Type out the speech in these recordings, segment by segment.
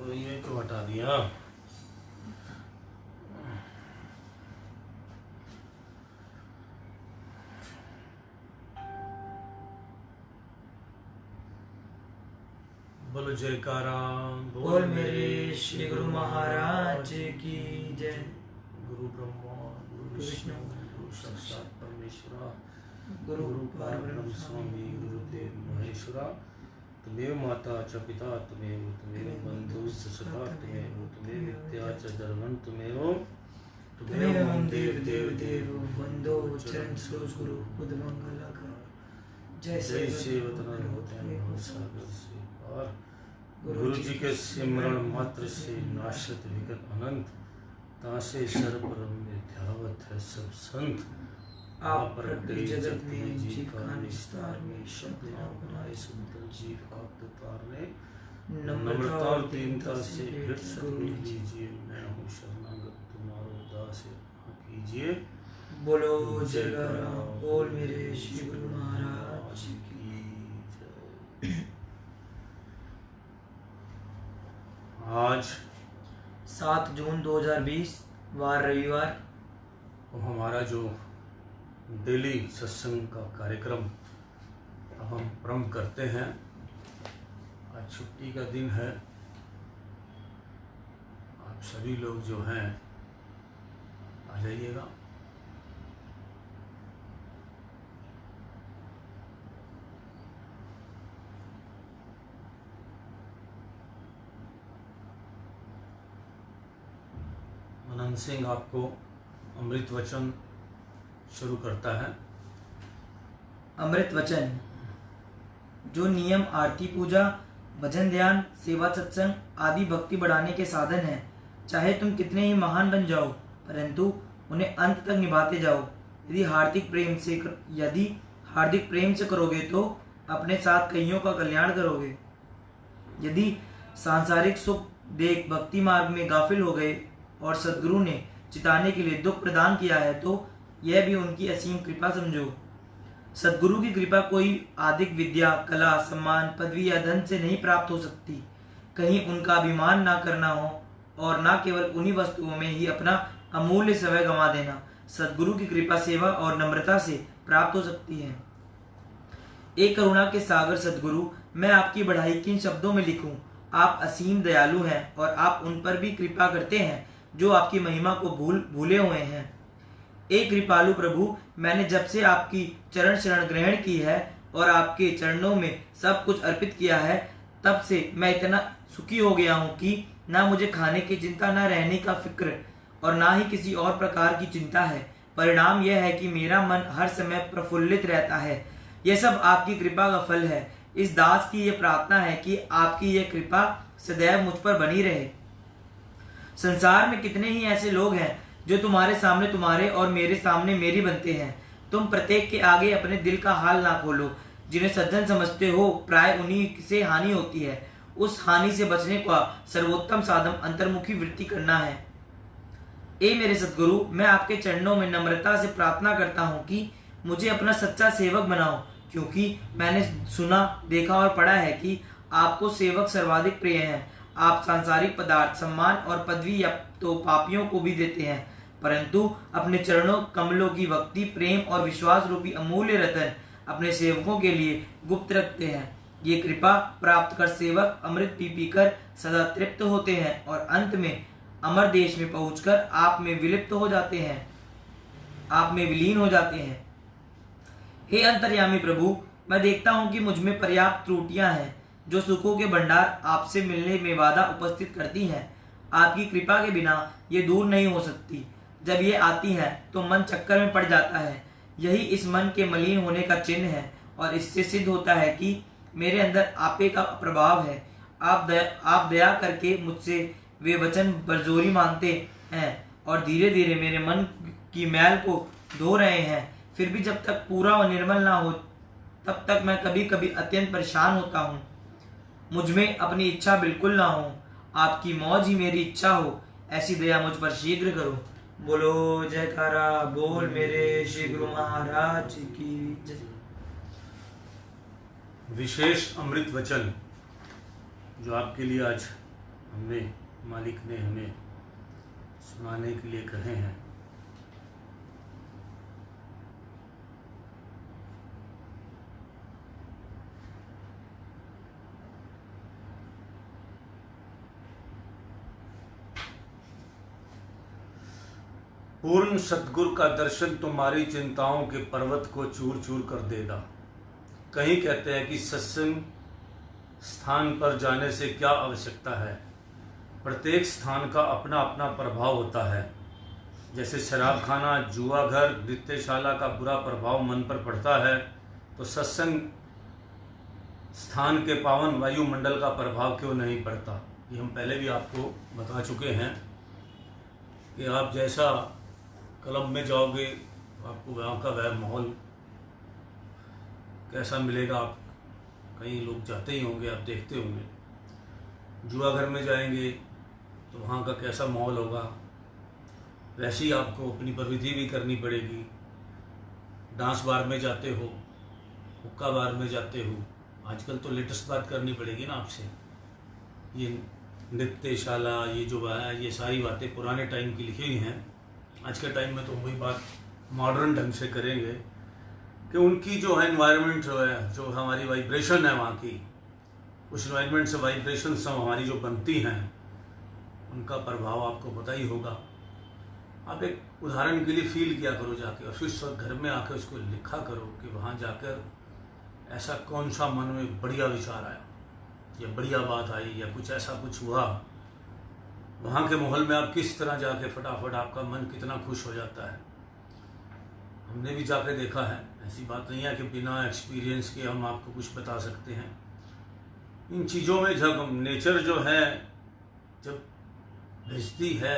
तो ये तो हटा दिया। बोलो जयकारा बोल मेरे श्री गुरु महाराज की जय। गुरु ब्रह्मा गुरु विष्णु गुरु साक्षात परमेश्वरा गुरु परब्रह्म स्वामी गुरुदेव महेश्वरा। त्वमेव माता च पिता त्वमेव बंधु सखा त्वमेव विद्या च दर्वन त्वमेव देव देव देव वंदो चरण सरोज गुरु बुद्ध मंगलाकार। जय जय सेवतन होते हैं सागर से पार। गुरु जी के सिमरण मात्र से नाशत विघ्न अनंत। तासे सर्वपरम में ध्यावत है सब संत। आप प्रगटे जगत में जी का निस्तार में शब्द ना बनाए सुंदर जीव का उतारने। नम्रता और दीनता से हृदय सद्गुरु लीजिए। मैं हूँ शरणागत तुम्हारो दास कीजिए। बोलो जयकारा बोल मेरे श्री गुरु महाराज की जय। आज 7 जून 2020 वार रविवार। हमारा जो डेली सत्संग का कार्यक्रम हम प्रारंभ करते हैं। आज छुट्टी का दिन है। आप सभी लोग जो हैं आ जाइएगा। मनन सिंह आपको अमृत वचन शुरू करता है। अमृत वचन। जो नियम आरती पूजा भजन ध्यान सेवा सत्संग आदि भक्ति बढ़ाने के साधन हैं, चाहे तुम कितने ही महान बन जाओ परंतु उन्हें अंत तक निभाते जाओ। यदि हार्दिक प्रेम से करोगे तो अपने साथ कईयों का कल्याण करोगे। यदि सांसारिक सुख देख भक्ति मार्ग में गाफिल हो गए और सद्गुरु ने चिताने के लिए दुख प्रदान किया है तो यह भी उनकी असीम कृपा समझो। सद्गुरु की कृपा कोई आदिक विद्या कला सम्मान पदवी या धन से नहीं प्राप्त हो सकती। कहीं उनका अभिमान ना करना हो और ना केवल उन्हीं वस्तुओं में ही अपना अमूल्य समय गंवा देना। सद्गुरु की कृपा सेवा और नम्रता से प्राप्त हो सकती है। एक करुणा के सागर सद्गुरु, मैं आपकी बढ़ाई किन शब्दों में लिखूं। आप असीम दयालु हैं और आप उन पर भी कृपा करते हैं जो आपकी महिमा को भूले हुए हैं। एक कृपालु प्रभु, मैंने जब से आपकी चरण शरण ग्रहण की है और आपके चरणों में सब कुछ अर्पित किया है, तब से मैं इतना सुखी हो गया हूँ कि ना मुझे खाने की चिंता, ना रहने का फिक्र और ना ही किसी और प्रकार की चिंता है। परिणाम यह है कि मेरा मन हर समय प्रफुल्लित रहता है। यह सब आपकी कृपा का फल है। इस दास की यह प्रार्थना है कि आपकी यह कृपा सदैव मुझ पर बनी रहे। संसार में कितने ही ऐसे लोग हैं जो तुम्हारे सामने तुम्हारे और मेरे सामने मेरी बनते हैं। तुम प्रत्येक के आगे अपने दिल का हाल ना खोलो। जिन्हें सज्जन समझते हो प्राय उन्हीं से हानि होती है। उस हानि से बचने का सर्वोत्तम साधन अंतर्मुखी वृत्ति करना है। ए मेरे सद्गुरु, मैं आपके चरणों में नम्रता से प्रार्थना करता हूँ कि मुझे अपना सच्चा सेवक बनाओ, क्योंकि मैंने सुना देखा और पढ़ा है कि आपको सेवक सर्वाधिक प्रिय हैं। आप सांसारिक पदार्थ सम्मान और पदवी या तो पापियों को भी देते हैं, परंतु अपने चरणों कमलों की भक्ति प्रेम और विश्वास रूपी अमूल्य रतन अपने सेवकों के लिए गुप्त रखते हैं। ये कृपा प्राप्त कर सेवक अमृत पी पीकर सदा तृप्त होते हैं और अंत में अमर देश में पहुंचकर आप में विलिप्त हो जाते हैं, आप में विलीन हो जाते हैं। हे अंतर्यामी प्रभु, मैं देखता हूं कि मुझ में पर्याप्त त्रुटियां हैं जो सुखों के भंडार आपसे मिलने में बाधा उपस्थित करती हैं। आपकी कृपा के बिना ये दूर नहीं हो सकती। जब ये आती हैं तो मन चक्कर में पड़ जाता है। यही इस मन के मलिन होने का चिन्ह है और इससे सिद्ध होता है कि मेरे अंदर आपे का प्रभाव है। आप दया करके मुझसे वे वचन बरजोरी मांगते हैं और धीरे धीरे मेरे मन की मैल को धो रहे हैं। फिर भी जब तक पूरा और निर्मल ना हो तब तक मैं कभी कभी अत्यंत परेशान होता हूँ। मुझ में अपनी इच्छा बिल्कुल ना हो, आपकी मौज ही मेरी इच्छा हो। ऐसी दया मुझ पर शीघ्र करो। बोलो जयकारा बोल मेरे श्री गुरु महाराज की जय। विशेष अमृत वचन जो आपके लिए आज हमें मालिक ने हमें सुनाने के लिए कहे हैं। पूर्ण सद्गुरु का दर्शन तुम्हारी चिंताओं के पर्वत को चूर चूर कर देगा। कहीं कहते हैं कि सत्संग स्थान पर जाने से क्या आवश्यकता है। प्रत्येक स्थान का अपना अपना प्रभाव होता है। जैसे शराब खाना, जुआ घर, नृत्यशाला का बुरा प्रभाव मन पर पड़ता है, तो सत्संग स्थान के पावन वायुमंडल का प्रभाव क्यों नहीं पड़ता। ये हम पहले भी आपको बता चुके हैं कि आप जैसा क्लब में जाओगे आपको वहाँ का वह माहौल कैसा मिलेगा। आप कई लोग जाते ही होंगे, आप देखते होंगे। जुआ घर में जाएंगे तो वहाँ का कैसा माहौल होगा, वैसे ही आपको अपनी प्रविधि भी करनी पड़ेगी। डांस बार में जाते हो, हुक्का बार में जाते हो, आजकल तो लेटेस्ट बात करनी पड़ेगी ना आपसे। ये नृत्यशाला, ये जो है, ये सारी बातें पुराने टाइम की लिखी हुई हैं। आज के टाइम में तो वही बात मॉडर्न ढंग से करेंगे कि उनकी जो है इन्वायरमेंट जो है, जो हमारी वाइब्रेशन है वहाँ की, उस इन्वायरमेंट से वाइब्रेशन सब हमारी जो बनती हैं उनका प्रभाव आपको पता ही होगा। आप एक उदाहरण के लिए फील किया करो जाके, और फिर घर में आकर उसको लिखा करो कि वहाँ जाकर ऐसा कौन सा मन में बढ़िया विचार आया या बढ़िया बात आई या कुछ ऐसा कुछ हुआ। वहाँ के माहौल में आप किस तरह जाके फटाफट आपका मन कितना खुश हो जाता है। हमने भी जाके देखा है, ऐसी बात नहीं है कि बिना एक्सपीरियंस के हम आपको कुछ बता सकते हैं। इन चीज़ों में जब नेचर जो है जब भेजती है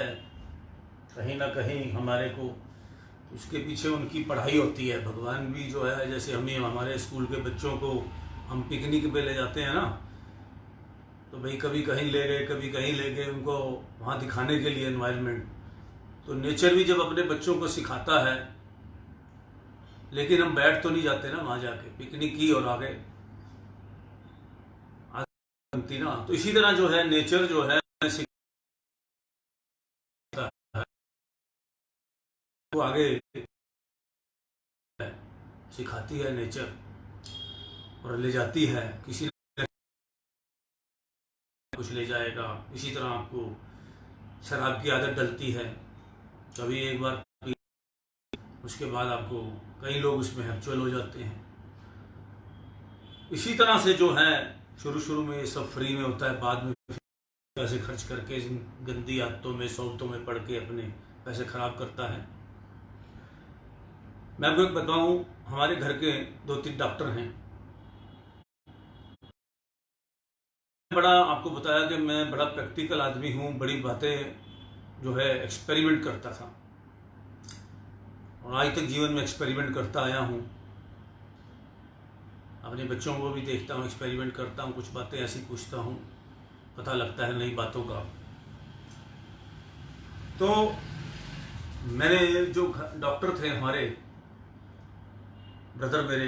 कहीं ना कहीं हमारे को, तो उसके पीछे उनकी पढ़ाई होती है। भगवान भी जो है, जैसे हमें हमारे स्कूल के बच्चों को हम पिकनिक पे ले जाते हैं ना, तो भाई कभी कहीं ले गए, कभी कहीं ले गए, उनको वहाँ दिखाने के लिए एनवायरनमेंट। तो नेचर भी जब अपने बच्चों को सिखाता है, लेकिन हम बैठ तो नहीं जाते ना वहाँ जाके, पिकनिक की और आगे बनती ना। तो इसी तरह जो है नेचर जो है वो आगे सिखाती है नेचर, और ले जाती है। किसी कुछ ले जाएगा। इसी तरह आपको शराब की आदत डलती है, कभी एक बार पी, उसके बाद आपको कई लोग उसमें हैप्चुअल हो जाते हैं। इसी तरह से जो है शुरू शुरू में ये सब फ्री में होता है, बाद में पैसे खर्च करके गंदी आदतों में, सोबतों में पड़ के अपने पैसे खराब करता है। मैं आपको एक बताऊं, हमारे घर के 2-3 डॉक्टर हैं। बड़ा आपको बताया कि मैं बड़ा प्रैक्टिकल आदमी हूँ, बड़ी बातें जो है एक्सपेरिमेंट करता था, और आज तक जीवन में एक्सपेरिमेंट करता आया हूँ। अपने बच्चों को भी देखता हूँ, एक्सपेरिमेंट करता हूँ, कुछ बातें ऐसी पूछता हूँ, पता लगता है नई बातों का। तो मैंने जो डॉक्टर थे हमारे ब्रदर, मेरे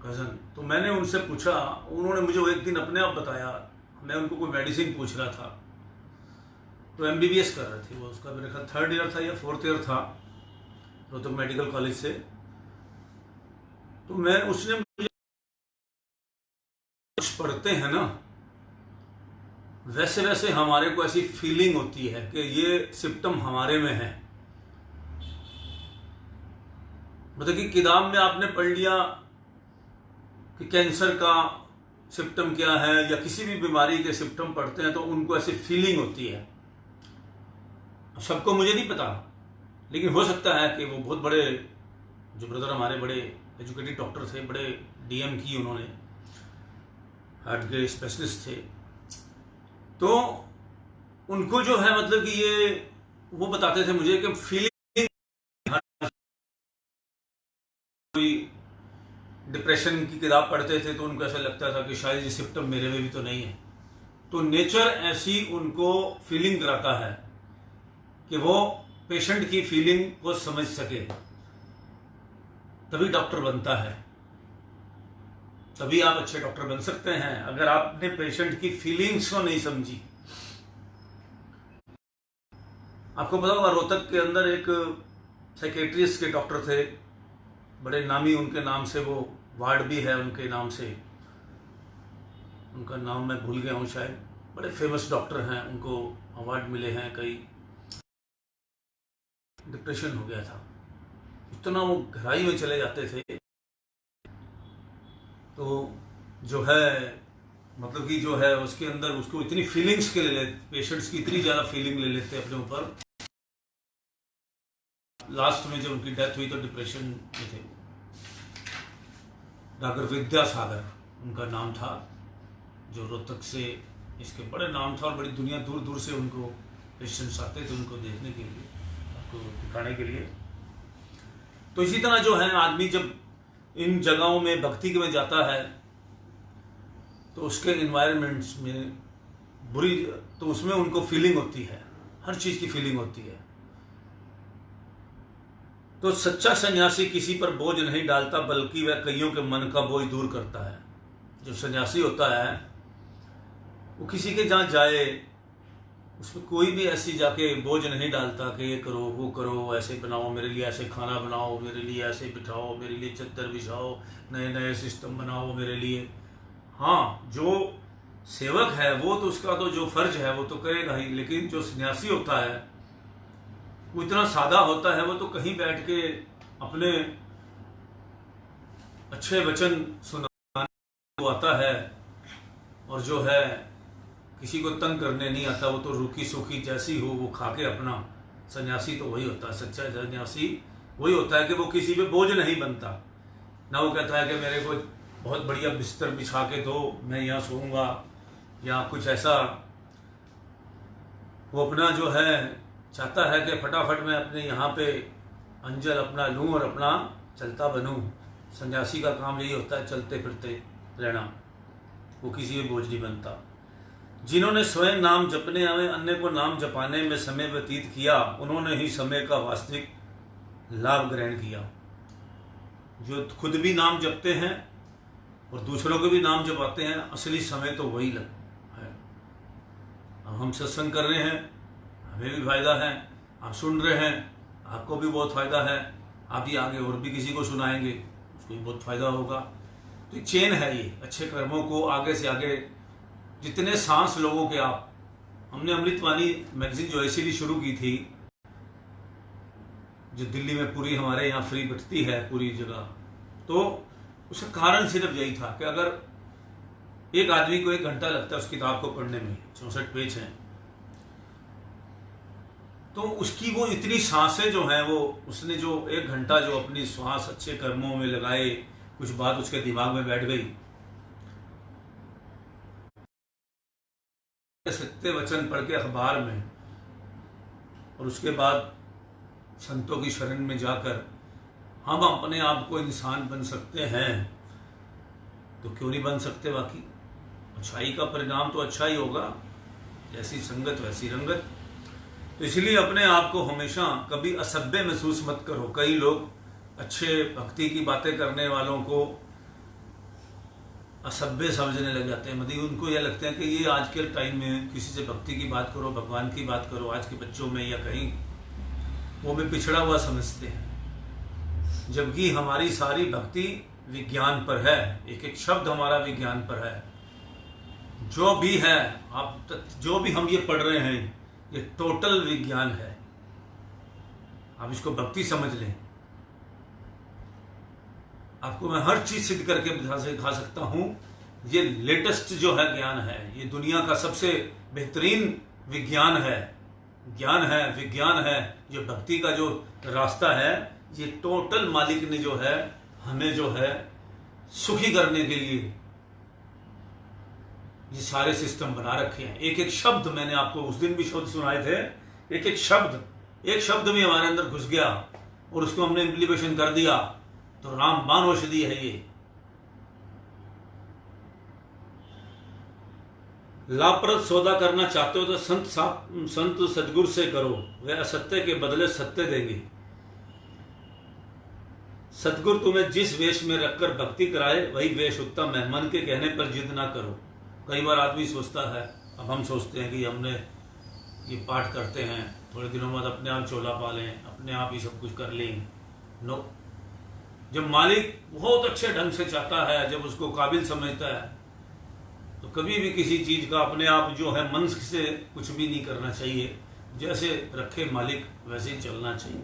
कज़न, तो मैंने उनसे पूछा, उन्होंने मुझे वो एक दिन अपने आप बताया। मैं उनको कोई मेडिसिन पूछ रहा था, तो MBBS कर रहे थे वो, उसका मेरे ख्याल 3rd ईयर था या 4th ईयर था, तो मेडिकल कॉलेज से। तो मैं उसने मुझे कुछ पढ़ते हैं ना, वैसे वैसे हमारे को ऐसी फीलिंग होती है कि ये सिम्टम हमारे में है। मतलब कि किताब में आपने पढ़ लिया कि कैंसर का सिम्टम क्या है या किसी भी बीमारी के सिम्टम पढ़ते हैं, तो उनको ऐसी फीलिंग होती है। सबको मुझे नहीं पता, लेकिन हो सकता है कि वो बहुत बड़े, जो ब्रदर हमारे बड़े एजुकेटेड डॉक्टर थे, बड़े DM की उन्होंने, हार्ट के स्पेशलिस्ट थे, तो उनको जो है मतलब कि ये वो बताते थे मुझे कि फीलिंग, कोई डिप्रेशन की किताब पढ़ते थे तो उनको ऐसा लगता था कि शायद ये सिम्टम मेरे में भी तो नहीं है। तो नेचर ऐसी उनको फीलिंग कराता है कि वो पेशेंट की फीलिंग को समझ सके, तभी डॉक्टर बनता है। तभी आप अच्छे डॉक्टर बन सकते हैं। अगर आपने पेशेंट की फीलिंग्स को नहीं समझी आपको पता होगा रोहतक के अंदर एक साइकेट्रिस्ट के डॉक्टर थे, बड़े नामी, उनके नाम से वो वार्ड भी है उनके नाम से, उनका नाम मैं भूल गया हूँ शायद, बड़े फेमस डॉक्टर हैं, उनको अवार्ड मिले हैं कई। डिप्रेशन हो गया था, इतना वो गहराई में चले जाते थे, तो जो है मतलब कि जो है उसके अंदर उसको इतनी फीलिंग्स के ले लेते, पेशेंट्स की इतनी ज़्यादा फीलिंग ले लेते अपने ऊपर। लास्ट में जब उनकी डेथ हुई तो डिप्रेशन में थे। डॉक्टर विद्यासागर उनका नाम था, जो रोहतक से, इसके बड़े नाम था और बड़ी दुनिया दूर दूर से उनको पेशेंट्स आते थे उनको देखने के लिए, आपको दिखाने के लिए। तो इसी तरह जो है आदमी जब इन जगहों में भक्ति में जाता है तो उसके इन्वायरमेंट्स में बुरी, तो उसमें उनको फीलिंग होती है, हर चीज़ की फीलिंग होती है। तो सच्चा सन्यासी किसी पर बोझ नहीं डालता, बल्कि वह कईयों के मन का बोझ दूर करता है। जो सन्यासी होता है वो किसी के जहाँ जाए उसमें कोई भी ऐसी जाके बोझ नहीं डालता कि ये करो वो करो, ऐसे बनाओ मेरे लिए, ऐसे खाना बनाओ मेरे लिए, ऐसे बिठाओ मेरे लिए, चद्दर बिछाओ, नए नए सिस्टम बनाओ मेरे लिए। हाँ, जो सेवक है वो तो उसका तो जो फर्ज है वो तो करेगा ही, लेकिन जो सन्यासी होता है वो इतना सादा होता है, वो तो कहीं बैठ के अपने अच्छे वचन सुनाने को आता है, और जो है किसी को तंग करने नहीं आता, वो तो रूखी सूखी जैसी हो वो खा के अपना। सन्यासी तो वही होता है, सच्चा सन्यासी वही होता है कि वो किसी पे बोझ नहीं बनता। ना वो कहता है कि मेरे को बहुत बढ़िया बिस्तर बिछा के दो, मैं यहाँ सोऊंगा, या कुछ ऐसा। वो अपना जो है चाहता है कि फटाफट मैं अपने यहाँ पे अंजल अपना लूँ और अपना चलता बनूँ। सन्यासी का काम यही होता है, चलते फिरते रहना, वो किसी पे बोझ नहीं बनता। जिन्होंने स्वयं नाम जपने में अन्य को नाम जपाने में समय व्यतीत किया, उन्होंने ही समय का वास्तविक लाभ ग्रहण किया। जो खुद भी नाम जपते हैं और दूसरों को भी नाम जपाते हैं, असली समय तो वही है। अब हम सत्संग कर रहे हैं, हमें भी फायदा है, आप सुन रहे हैं, आपको भी बहुत फायदा है, आप ही आगे और भी किसी को सुनाएंगे, उसको भी बहुत फायदा होगा। तो चेन है ये, अच्छे कर्मों को आगे से आगे, जितने सांस लोगों के आप, हमने अमृतवाणी मैगजीन जो इसीलिए शुरू की थी, जो दिल्ली में पूरी हमारे यहाँ फ्री बटती है पूरी जगह, तो उसका कारण सिर्फ यही था कि अगर एक आदमी को 1 घंटा लगता है उस किताब को पढ़ने में, 64 पेज हैं, तो उसकी वो इतनी सांसें जो हैं, वो उसने जो 1 घंटा जो अपनी श्वास अच्छे कर्मों में लगाए, कुछ बात उसके दिमाग में बैठ गई, सत्य वचन पढ़ के अखबार में, और उसके बाद संतों की शरण में जाकर हम अपने आप को इंसान बन सकते हैं, तो क्यों नहीं बन सकते। बाकी अच्छाई का परिणाम तो अच्छा ही होगा, जैसी संगत वैसी रंगत। तो इसलिए अपने आप को हमेशा कभी असभ्य महसूस मत करो। कई लोग अच्छे भक्ति की बातें करने वालों को असभ्य समझने लग जाते हैं, मतलब उनको यह लगता है कि ये आज के टाइम में किसी से भक्ति की बात करो, भगवान की बात करो, आज के बच्चों में या कहीं, वो भी पिछड़ा हुआ समझते हैं। जबकि हमारी सारी भक्ति विज्ञान पर है, एक एक शब्द हमारा विज्ञान पर है। जो भी है, आप जो भी हम ये पढ़ रहे हैं, ये टोटल विज्ञान है। आप इसको भक्ति समझ लें। आपको मैं हर चीज सिद्ध करके दिखा सकता हूं। ये लेटेस्ट जो है ज्ञान है, ये दुनिया का सबसे बेहतरीन विज्ञान है, ज्ञान है, विज्ञान है। जो भक्ति का जो रास्ता है, ये टोटल मालिक ने जो है हमें जो है सुखी करने के लिए ये सारे सिस्टम बना रखे हैं। एक एक शब्द, मैंने आपको उस दिन भी शब्द सुनाए थे, एक एक शब्द भी हमारे अंदर घुस गया और उसको हमने इम्प्लीमेशन कर दिया, तो रामबाण औषधि है ये। लाभप्रद सौदा करना चाहते हो तो संत सदगुरु से करो, वे असत्य के बदले सत्य देंगे। सतगुरु तुम्हें जिस वेश में रखकर भक्ति कराए वही वेश उत्तम है। मन के कहने पर जिद ना करो। कई बार आदमी सोचता है, अब हम सोचते हैं कि हमने ये पाठ करते हैं, थोड़े दिनों बाद अपने आप चोला पा लें, अपने आप ही सब कुछ कर लें। नो, जब मालिक बहुत अच्छे ढंग से चाहता है, जब उसको काबिल समझता है, तो कभी भी किसी चीज़ का अपने आप जो है मन से कुछ भी नहीं करना चाहिए। जैसे रखे मालिक वैसे ही चलना चाहिए।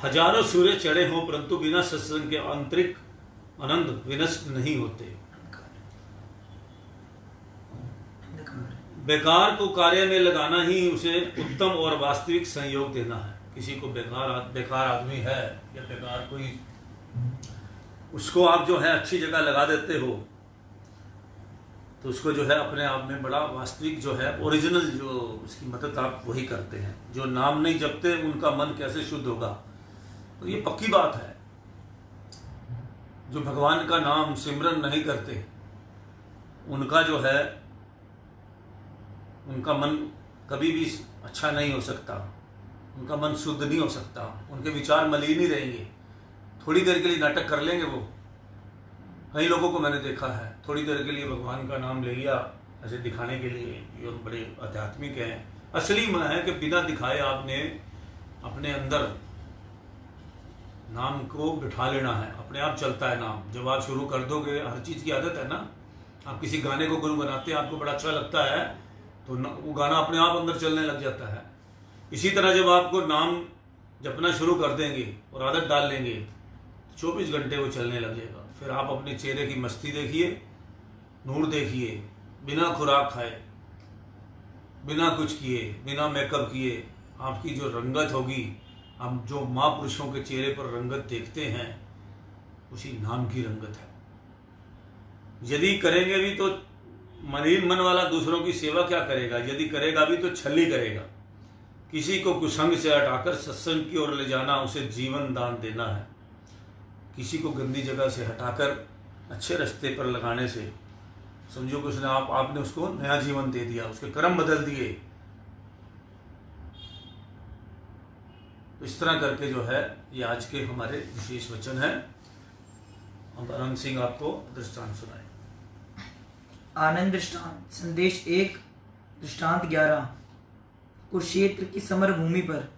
हजारों सूर्य चढ़े हों परंतु बिना सत्संग के आंतरिक आनंद विनष्ट नहीं होते। बेकार को कार्य में लगाना ही उसे उत्तम और वास्तविक संयोग देना है। किसी को बेकार आदमी है या बेकार कोई, उसको आप जो है अच्छी जगह लगा देते हो, तो उसको जो है अपने आप में बड़ा वास्तविक जो है ओरिजिनल जो उसकी मदद आप वही करते हैं। जो नाम नहीं जपते उनका मन कैसे शुद्ध होगा, तो ये पक्की बात है। जो भगवान का नाम सिमरन नहीं करते उनका जो है, उनका मन कभी भी अच्छा नहीं हो सकता, उनका मन शुद्ध नहीं हो सकता, उनके विचार मलिन ही रहेंगे। थोड़ी देर के लिए नाटक कर लेंगे वो। कई लोगों को मैंने देखा है, थोड़ी देर के लिए भगवान का नाम ले लिया ऐसे दिखाने के लिए, ये बड़े आध्यात्मिक हैं। असली में है कि बिना दिखाए आपने अपने अंदर नाम को बिठा लेना है, अपने आप चलता है नाम। जब आप शुरू कर दोगे, हर चीज़ की आदत है ना, आप किसी गाने को गुरु बनाते हैं, आपको बड़ा अच्छा लगता है, तो वो गाना अपने आप अंदर चलने लग जाता है। इसी तरह जब आपको नाम जपना शुरू कर देंगे और आदत डाल लेंगे, 24 घंटे वो चलने लग जाएगा। फिर आप अपने चेहरे की मस्ती देखिए, नूर देखिए, बिना खुराक खाए, बिना कुछ किए, बिना मेकअप किए, आपकी जो रंगत होगी, हम जो महापुरुषों के चेहरे पर रंगत देखते हैं, उसी नाम की रंगत है। यदि करेंगे भी तो मलिन मन वाला दूसरों की सेवा क्या करेगा, यदि करेगा भी तो छल ही करेगा। किसी को कुसंग से हटाकर सत्संग की ओर ले जाना उसे जीवन दान देना है। किसी को गंदी जगह से हटाकर अच्छे रास्ते पर लगाने से समझो कि उसने आपने उसको नया जीवन दे दिया, उसके कर्म बदल दिए। तो इस तरह करके जो है ये आज के हमारे विशेष वचन है। अब अनंत सिंह आपको दृष्टांत सुनाए। आनंद दृष्टांत संदेश 1 दृष्टांत 11। कुरुक्षेत्र की समर भूमि पर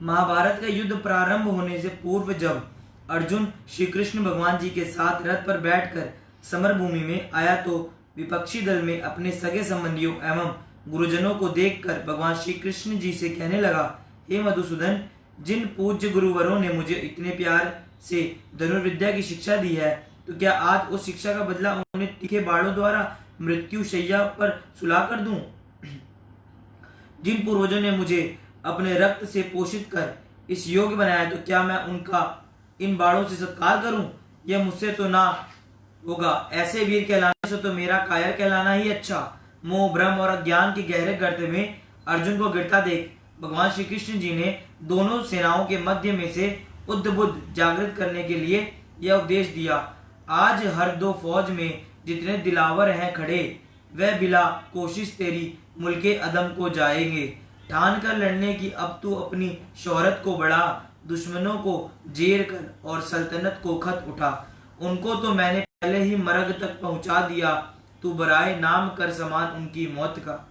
महाभारत का युद्ध प्रारंभ होने से पूर्व जब अर्जुन श्री कृष्ण भगवान जी के साथ रथ पर बैठकर समर भूमि में आया, तो विपक्षी दल में अपने सगे संबंधियों एवं गुरुजनों को देखकर भगवान श्री कृष्ण जी से कहने लगा, हे मधुसूदन, जिन पूज्य गुरुवरों ने मुझे इतने प्यार से धनुर्विद्या की शिक्षा दी है, तो क्या आज उस शिक्षा का बदला उन्हें तीखे बाणों द्वारा मृत्यु शैया पर सुला कर दूं? जिन पूर्वजों ने मुझे अपने रक्त से पोषित कर इस योग्य बनाया, तो क्या मैं उनका इन बाणों से सत्कार करूं? यह मुझसे तो ना होगा। ऐसे वीर कहलाने से तो मेरा कायर कहलाना ही अच्छा। मोह, भ्रम और अज्ञान के गहरे गर्त में अर्जुन को गिरता देख भगवान श्री कृष्ण जी ने दोनों सेनाओं के मध्य में से उद्बुद्ध जागृत करने के लिए यह उपदेश दिया। आज हर दो फौज में जितने दिलावर हैं खड़े, वह बिला कोशिश तेरी मुल्के अदम को जाएंगे। ठान कर लड़ने की अब तू अपनी शोहरत को बढ़ा, दुश्मनों को जेर कर और सल्तनत को खत उठा। उनको तो मैंने पहले ही मरग तक पहुंचा दिया, तू बराए नाम कर समान उनकी मौत का।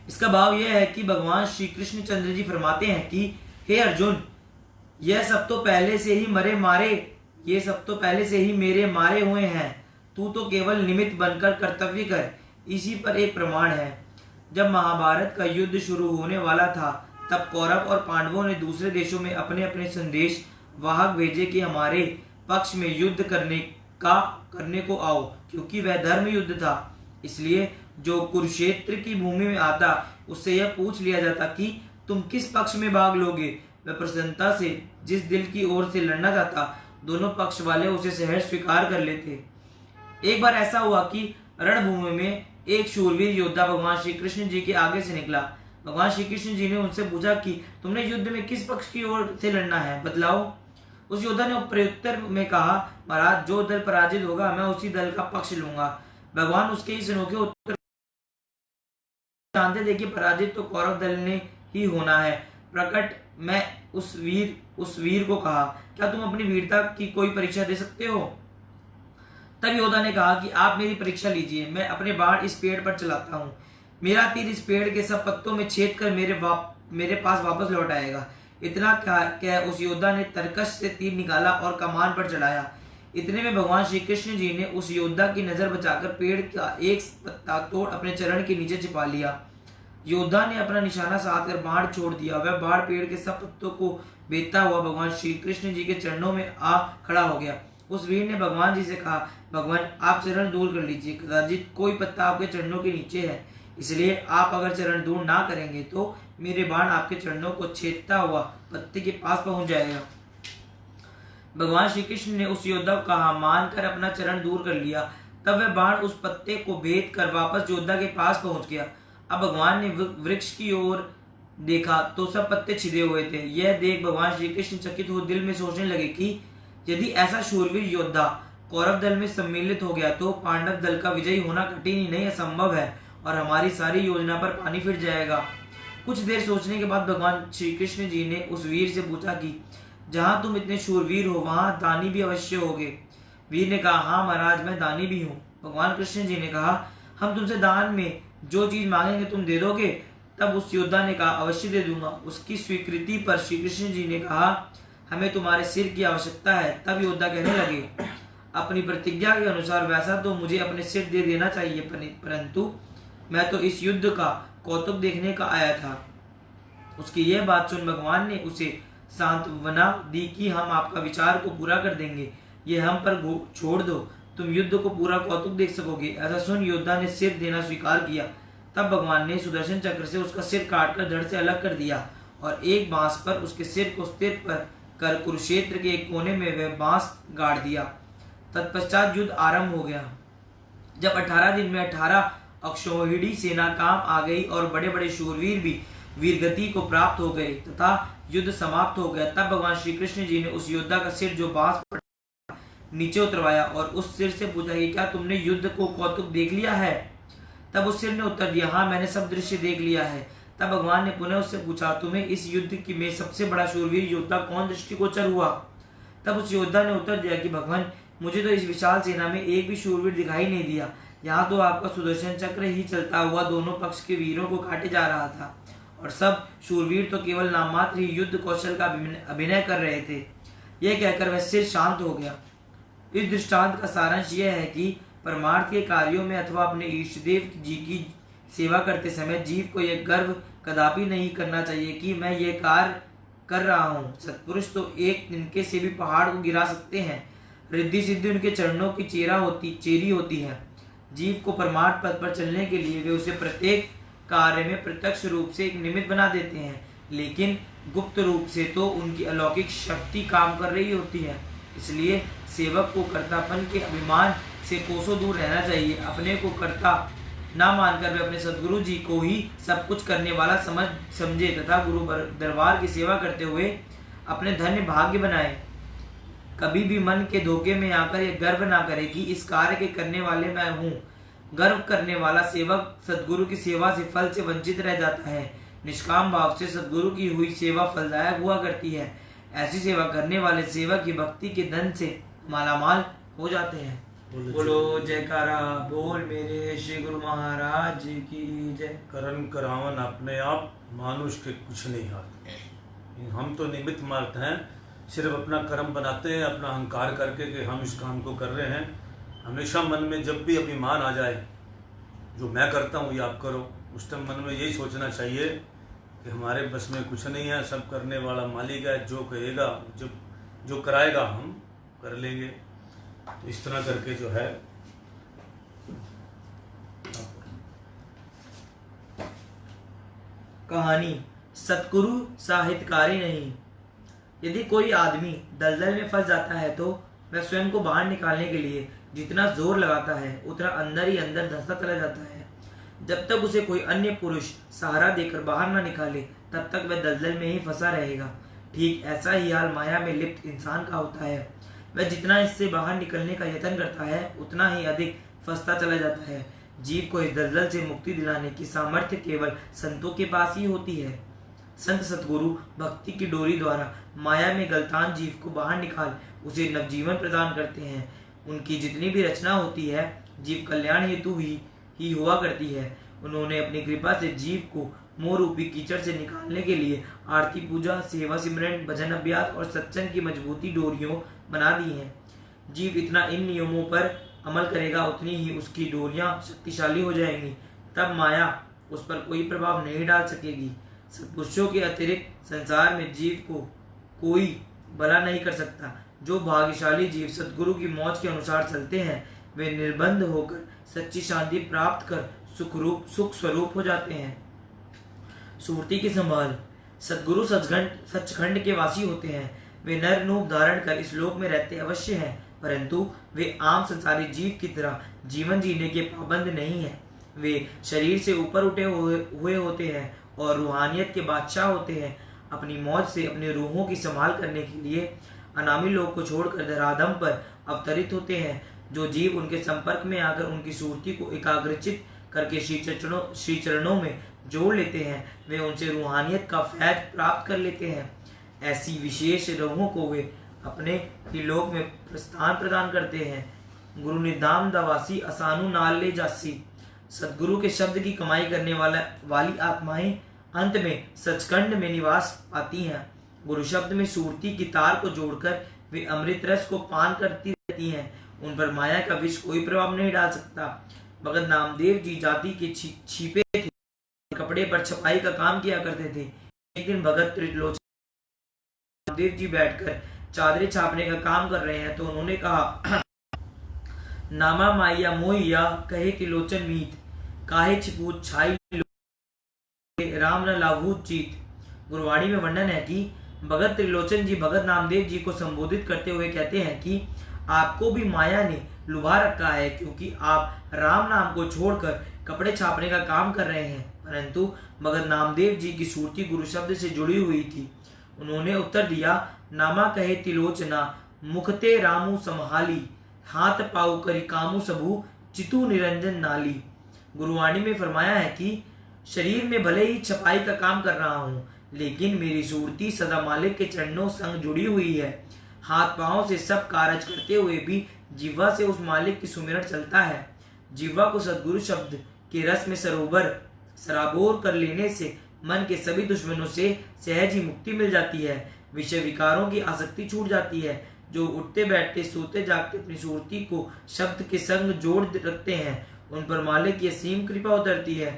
इसका भाव यह है कि भगवान श्री कृष्ण चंद्र जी फरमाते हैं कि हे अर्जुन, यह सब तो पहले से ही मेरे मारे हुए हैं, तू तो केवल निमित्त बनकर कर्तव्य कर। इसी पर एक प्रमाण है। जब महाभारत का युद्ध शुरू होने वाला था, तब कौरव और पांडवों ने दूसरे देशों में अपने अपने संदेश वाहक भेजे कि हमारे पक्ष में युद्ध करने को आओ, क्योंकि वह धर्म युद्ध था। इसलिए जो कुरुक्षेत्र की भूमि में आता, उससे यह पूछ लिया जाता कि तुम किस पक्ष में भाग लोगे। वह प्रसन्नता से जिस दिल की ओर से लड़ना चाहता, दोनों पक्ष वाले उसे सहर्ष स्वीकार कर लेते। एक बार ऐसा हुआ कि रणभूमि में एक शूरवीर योद्धा भगवान श्री कृष्ण जी के आगे से निकला। भगवान श्री कृष्ण जी ने उनसे पूछा कि तुमने युद्ध में किस पक्ष की ओर से लड़ना है, बतलाओ। उस योद्धा ने प्रत्युत्तर में कहा, महाराज, जो दल पराजित होगा मैं उसी दल का पक्ष लूंगा। भगवान उसके इस अनोखे उत्तर जानते थे कि पराजित तो कौरव दल ने ही होना है। प्रकट मैं उस वीर को कहा, क्या तुम अपनी वीरता की कोई परीक्षा दे सकते हो? तब योद्धा ने कहा कि आप मेरी परीक्षा लीजिए, मैं अपने बाण इस पेड़ पर चलाता हूँ। मेरा तीर इस पेड़ के सब पत्तों में छेद कर मेरे पास वापस लौट आएगा। इतना कह उस योद्धा ने तरकश से तीर निकाला और कमान पर चढ़ाया। इतने में भगवान श्री कृष्ण जी ने उस योद्धा की नजर बचाकर पेड़ का एक पत्ता तोड़ अपने चरण के नीचे छिपा लिया। योद्धा ने अपना निशाना साध कर बाढ़ छोड़ दिया। वह बाढ़ पेड़ के सब पत्तों को बेचता हुआ भगवान श्री कृष्ण जी के चरणों में आ खड़ा हो गया। उस वीर ने भगवान जी से कहा, भगवान आप चरण दूर कर लीजिए, कदाचित कोई पत्ता आपके चरणों के नीचे है, इसलिए आप अगर चरण दूर ना करेंगे तो मेरे बाण आपके चरणों को छेदता हुआ पत्ते के पास पहुंच जाएगा। भगवान श्री कृष्ण ने उस योद्धा को कहा मानकर अपना चरण दूर कर लिया। तब वह बाण उस पत्ते को भेद कर वापस योद्धा के पास पहुंच गया। अब भगवान ने वृक्ष की ओर देखा तो सब पत्ते छिदे हुए थे। यह देख भगवान श्री कृष्ण चकित हो दिल में सोचने लगे कि यदि ऐसा शूरवीर योद्धा कौरव दल में सम्मिलित हो गया तो पांडव दल का विजयी होना कठिन ही नहीं असंभव है और हमारी सारी योजना पर पानी फिर जाएगा। कुछ देर सोचने के बाद भगवान श्री कृष्ण जी ने उस वीर से पूछा कि जहां तुम इतने शूरवीर हो वहां दानी भी अवश्य होगे। वीर ने कहा हाँ महाराज मैं दानी भी हूँ। भगवान कृष्ण जी ने कहा हम तुमसे दान में जो चीज मांगेंगे तुम दे दोगे। तब उस योद्धा ने कहा अवश्य दे दूंगा। उसकी स्वीकृति पर श्री कृष्ण जी ने कहा हमें तुम्हारे सिर की आवश्यकता है। तब योद्धा कहने लगे अपनी प्रतिज्ञा के अनुसार वैसा तो मुझे अपने सिर दे देना चाहिए, परंतु मैं तो इस युद्ध का कौतुक देखने का आया था। उसकी यह बात सुन भगवान ने उसे सांत्वना दी कि हम आपका विचार को पूरा कर देंगे, ये हम पर छोड़ दो, तुम युद्ध को पूरा कौतुक देख सकोगे। ऐसा सुन योद्धा ने सिर देना स्वीकार किया। तब भगवान ने सुदर्शन चक्र से उसका सिर काटकर धड़ से अलग कर दिया और एक बांस पर उसके सिर को स्थिर कर कुरुक्षेत्र के एक कोने में वह बांस गाड़ दिया। तत्पश्चात युद्ध आरंभ हो गया। जब 18 दिन में 18 अक्षौहिणी सेना काम आ गई और बड़े बड़े शूरवीर भी वीरगति को प्राप्त हो गए तथा युद्ध समाप्त हो गया। तब भगवान श्री कृष्ण जी ने उस योद्धा का सिर जो बांस पर नीचे उतरवाया और उस सिर से पूछा कि क्या तुमने युद्ध को कौतुक देख लिया है। तब उस सिर ने उत्तर दिया हाँ मैंने सब दृश्य देख लिया है। तब भगवान ने पुनः उससे पूछा तुम्हें इस युद्ध की में सबसे बड़ा शूरवीर योद्धा कौन दृष्टिगोचर हुआ। तब उस योद्धा ने उत्तर दिया कि भगवान मुझे तो इस विशाल सेना में एक भी शूरवीर दिखाई नहीं दिया। यहाँ तो आपका सुदर्शन चक्र ही चलता हुआ दोनों पक्ष के वीरों को काटे जा रहा था और सब शूरवीर तो केवल नाम मात्र ही युद्ध कौशल का अभिनय कर रहे थे। यह कहकर वह सिर शांत हो गया। इस दृष्टांत का सारांश यह है कि परमार्थ के कार्यों में अथवा अपने इष्टदेव जी की सेवा करते समय जीव को यह गर्व कदापि नहीं करना चाहिए कि मैं ये कार्य कर रहा हूँ। सत्पुरुष तो एक तिनके से भी पहाड़ को गिरा सकते हैं। रिद्धि सिद्धि उनके चरणों की चेरी होती है। जीव को परमार्थ पथ पर चलने के लिए वे उसे प्रत्येक कार्य में प्रत्यक्ष रूप से एक निमित्त बना देते हैं, लेकिन गुप्त रूप से तो उनकी अलौकिक शक्ति काम कर रही होती है। इसलिए सेवक को कर्तापन के अभिमान से कोसों दूर रहना चाहिए। अपने को कर्ता ना मानकर वे अपने सदगुरु जी को ही सब कुछ करने वाला समझे तथा गुरु दरबार की सेवा करते हुए अपने धन्य भाग्य बनाए। कभी भी मन के धोखे में आकर यह गर्व ना करे कि इस कार्य के करने वाले मैं हूँ। गर्व करने वाला सेवक सदगुरु की सेवा से फल से वंचित रह जाता है। निष्काम भाव से सदगुरु की हुई सेवा फलदायक हुआ करती है। ऐसी सेवा करने वाले सेवक की भक्ति के धन से मालामाल हो जाते हैं। बोलो जयकारा बोल मेरे श्री गुरु महाराज की जय। करण करावन अपने आप मानुष के कुछ नहीं हाथ। हम तो निमित्त मात्र हैं, सिर्फ अपना कर्म बनाते हैं अपना अहंकार करके कि हम इस काम को कर रहे हैं। हमेशा मन में जब भी अभिमान आ जाए जो मैं करता हूँ ये आप करो, उस टाइम मन में यही सोचना चाहिए कि हमारे बस में कुछ नहीं है, सब करने वाला मालिक है। जो कहेगा जो कराएगा हम कर लेंगे। तो इस तरह करके जो है कहानी सतगुरु साहित्यकारी नहीं। यदि कोई आदमी दलदल में फंस जाता है तो वह स्वयं को बाहर निकालने के लिए जितना जोर लगाता है उतना अंदर ही अंदर धंसता चला जाता है। जब तक उसे कोई अन्य पुरुष सहारा देकर बाहर न निकाले तब तक वह दलदल में ही फंसा रहेगा। ठीक ऐसा ही हाल माया में लिप्त इंसान का होता है। वह जितना इससे बाहर निकलने का यत्न करता है उतना ही अधिक फंसता चला जाता है। जीव को इस दलदल से मुक्ति दिलाने की सामर्थ्य केवल संतों के पास ही होती है। संत सतगुरु भक्ति की डोरी द्वारा माया में गलतान जीव को बाहर निकाल उसे नवजीवन प्रदान करते हैं। उनकी जितनी भी रचना होती है जीव कल्याण हेतु ही हुआ करती है। उन्होंने अपनी कृपा से जीव को मोह रूपी कीचड़ से निकालने के लिए आरती पूजा, सेवा सिमरन, भजन अभ्यास और सत्संग की मजबूती डोरियों बना दी हैं। जीव इतना इन नियमों पर अमल करेगा उतनी ही उसकी डोरियां शक्तिशाली हो जाएंगी। तब माया उस पर कोई प्रभाव नहीं डाल सकेगी। सत्पुरुषों के अतिरिक्त संसार में जीव को कोई भला नहीं कर सकता। जो भाग्यशाली जीव सद्गुरु की मौज के अनुसार चलते हैं वे निर्बंध होकर सच्ची शांति प्राप्त कर सुख स्वरूप हो जाते हैं। सुरती की संभाल। सद्गुरु सचखंड के वासी होते हैं। वे नर रूप धारण कर इस लोक में रहते अवश्य हैं, परंतु वे आम संसारी जीव की तरह जीवन जीने के पाबंद नहीं हैं। वे शरीर से ऊपर उठे हुए होते हैं और रूहानियत के बादशाह होते हैं। अपनी मौज से अपनी रूहों की संभाल करने के लिए अनामी लोग को छोड़कर धराधम पर अवतरित होते हैं। जो जीव उनके संपर्क में आकर उनकी सुरती को एकाग्रचित करके श्री चरणों में जोड़ लेते हैं वे उनसे रूहानियत का फैज प्राप्त कर लेते हैं। ऐसी विशेष रूहों को वे अपने ही लोक में प्रस्थान प्रदान करते हैं। गुरु निधाम दवासी असानु नाल ले जासी। सद्गुरु के शब्द की कमाई करने वाली आत्माएं अंत में सचखंड में निवास पाती हैं। गुरु शब्द में सुरती की तार को जोड़कर वे अमृत रस को पान करती रहती हैं। उन पर माया का विष कोई प्रभाव नहीं डाल सकता। भगत नामदेव जी जाति के छिपे थे, कपड़े पर छपाई का काम किया करते थे। एक दिन भगत त्रिलोचन नामदेव जी बैठकर चादरें छापने का काम कर रहे हैं तो उन्होंने कहा, नामा माइया मोहिया कहे त्रिलोचन मीत, काहे छिपूत छाई राम न लाभूत चीत। गुरुवाणी में वर्णन है कि भगत त्रिलोचन जी भगत नामदेव जी को संबोधित करते हुए कहते हैं कि आपको भी माया ने लुभा रखा है, क्योंकि आप राम नाम को छोड़कर कपड़े छापने का काम कर रहे हैं। परंतु भगत नामदेव जी की सुरती गुरु शब्द से जुड़ी हुई थी। उन्होंने उत्तर दिया, नामा कहे तिलोचना मुखते रामू समहाली, हाथ पाऊ करी कामू सबू चितु निरंजन नाली। गुरुवाणी में फरमाया है कि शरीर में भले ही छपाई का काम कर रहा हूँ, लेकिन मेरी सुरती सदा मालिक के चरणों संग जुड़ी हुई है। हाथ पांव से सब कार्य करते हुए भी जिह्वा से उस मालिक की सुमिरन चलता है। जिह्वा को सद्गुरु शब्द के रस में सराबोर कर लेने से मन के सभी दुश्मनों से सहज ही मुक्ति मिल जाती है। विषय विकारों की आसक्ति छूट जाती है। जो उठते बैठते सोते जागते अपनी सुरती को शब्द के संग जोड़ रखते हैं उन पर मालिक की असीम कृपा उतरती है।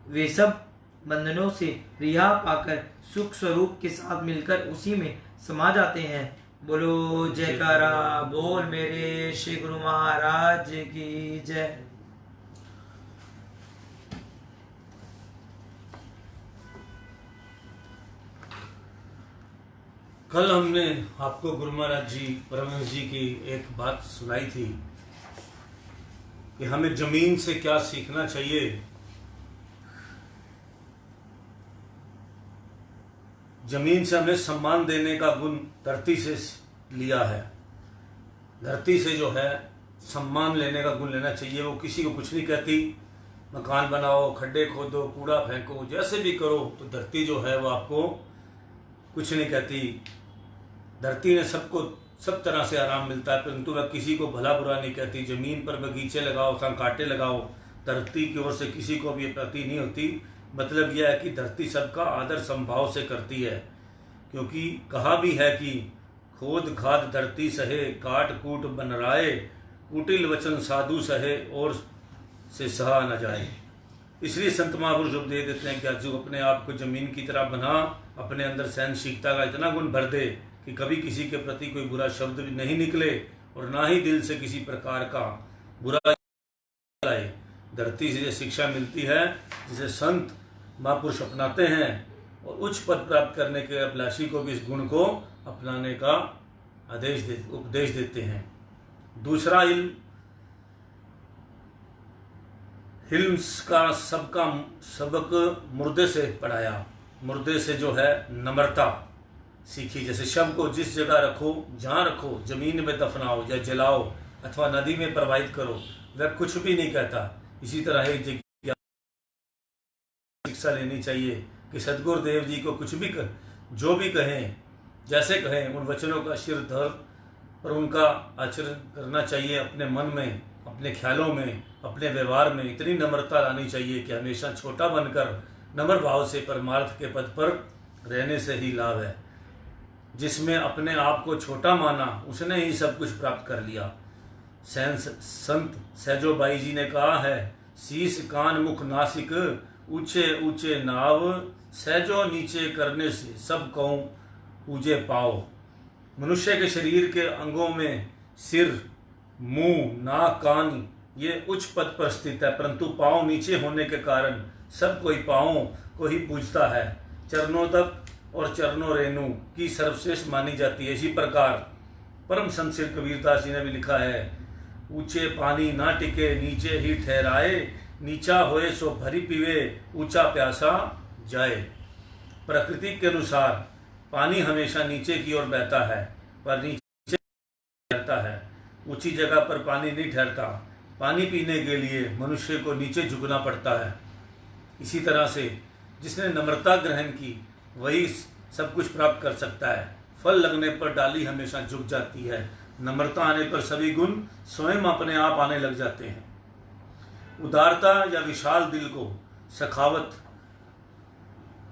वे सब बंधनों से रिहा पाकर सुख स्वरूप के साथ मिलकर उसी में समा जाते हैं। बोलो जयकारा बोल मेरे श्री गुरु महाराज की जय। कल हमने आपको गुरु महाराज जी परमहंस जी की एक बात सुनाई थी कि हमें जमीन से क्या सीखना चाहिए। जमीन से हमें सम्मान देने का गुण धरती से लिया है। धरती से जो है सम्मान लेने का गुण लेना चाहिए। वो किसी को कुछ नहीं कहती। मकान बनाओ, खड्डे खोदो, कूड़ा फेंको, जैसे भी करो, तो धरती जो है वो आपको कुछ नहीं कहती। धरती ने सबको सब तरह से आराम मिलता है, परंतु वह किसी को भला बुरा नहीं कहती। जमीन पर बगीचे लगाओ, कांटे लगाओ, धरती की ओर से किसी को भी प्रति नहीं होती। मतलब यह है कि धरती सबका आदर संभाव से करती है, क्योंकि कहा भी है कि खोद खाद धरती सहे, काट कूट बनराए, कुटिल वचन साधु सहे और से सहा न जाए। इसलिए संत महापुरुष उपदेश देते हैं कि जो अपने आप को जमीन की तरह बना, अपने अंदर सहनशीलता का इतना गुण भर दे कि कभी किसी के प्रति कोई बुरा शब्द भी नहीं निकले और ना ही दिल से किसी प्रकार का बुरा आए। धरती से शिक्षा मिलती है जिसे संत महापुरुष अपनाते हैं और उच्च पद प्राप्त करने के अभिलाषी को भी इस गुण को अपनाने का उपदेश देते हैं। दूसरा इल्म का सबका सबक मुर्दे से पढ़ाया। मुर्दे से जो है नम्रता सीखी। जैसे शव को जिस जगह रखो, जहाँ रखो, जमीन में दफनाओ या जलाओ अथवा नदी में प्रवाहित करो, वह कुछ भी नहीं कहता। इसी तरह एक जगह शिक्षा लेनी चाहिए कि सद्गुरुदेव जी को कुछ भी जो भी कहें, जैसे कहें, उन वचनों का शिर धर और उनका आचरण करना चाहिए अपने मन में अपने ख्यालों में, अपने व्यवहार में इतनी नम्रता लानी चाहिए कि हमेशा छोटा बनकर नम्र भाव से परमार्थ के पद पर रहने से ही लाभ है। जिसमें अपने आप को छोटा माना उसने ही सब कुछ प्राप्त कर लिया। संत सहजोबाई जी ने कहा है, शीश कान मुख नासिक ऊंचे ऊंचे नाव, सहजो नीचे करने से सब कहूँ पूजे पाओ। मनुष्य के शरीर के अंगों में सिर, मुंह, नाक, कान ये उच्च पद पर स्थित है, परंतु पाँव नीचे होने के कारण सब कोई पाँवों को ही पूजता है। चरणों तक और चरणों रेणु की सर्वश्रेष्ठ मानी जाती है। इसी प्रकार परम संत श्री कबीरदास जी ने भी लिखा है, ऊंचे पानी ना टिके नीचे ही ठहराए, नीचा होए सो भरी पीवे ऊंचा प्यासा जाए। प्रकृति के अनुसार पानी हमेशा नीचे की ओर बहता है, पर नीचे ठहरता है। ऊंची जगह पर पानी नहीं ठहरता। पानी पीने के लिए मनुष्य को नीचे झुकना पड़ता है। इसी तरह से जिसने नम्रता ग्रहण की वही सब कुछ प्राप्त कर सकता है। फल लगने पर डाली हमेशा झुक जाती है, नम्रता आने पर सभी गुण स्वयं अपने आप आने लग जाते हैं। उदारता या विशाल दिल को सखावत।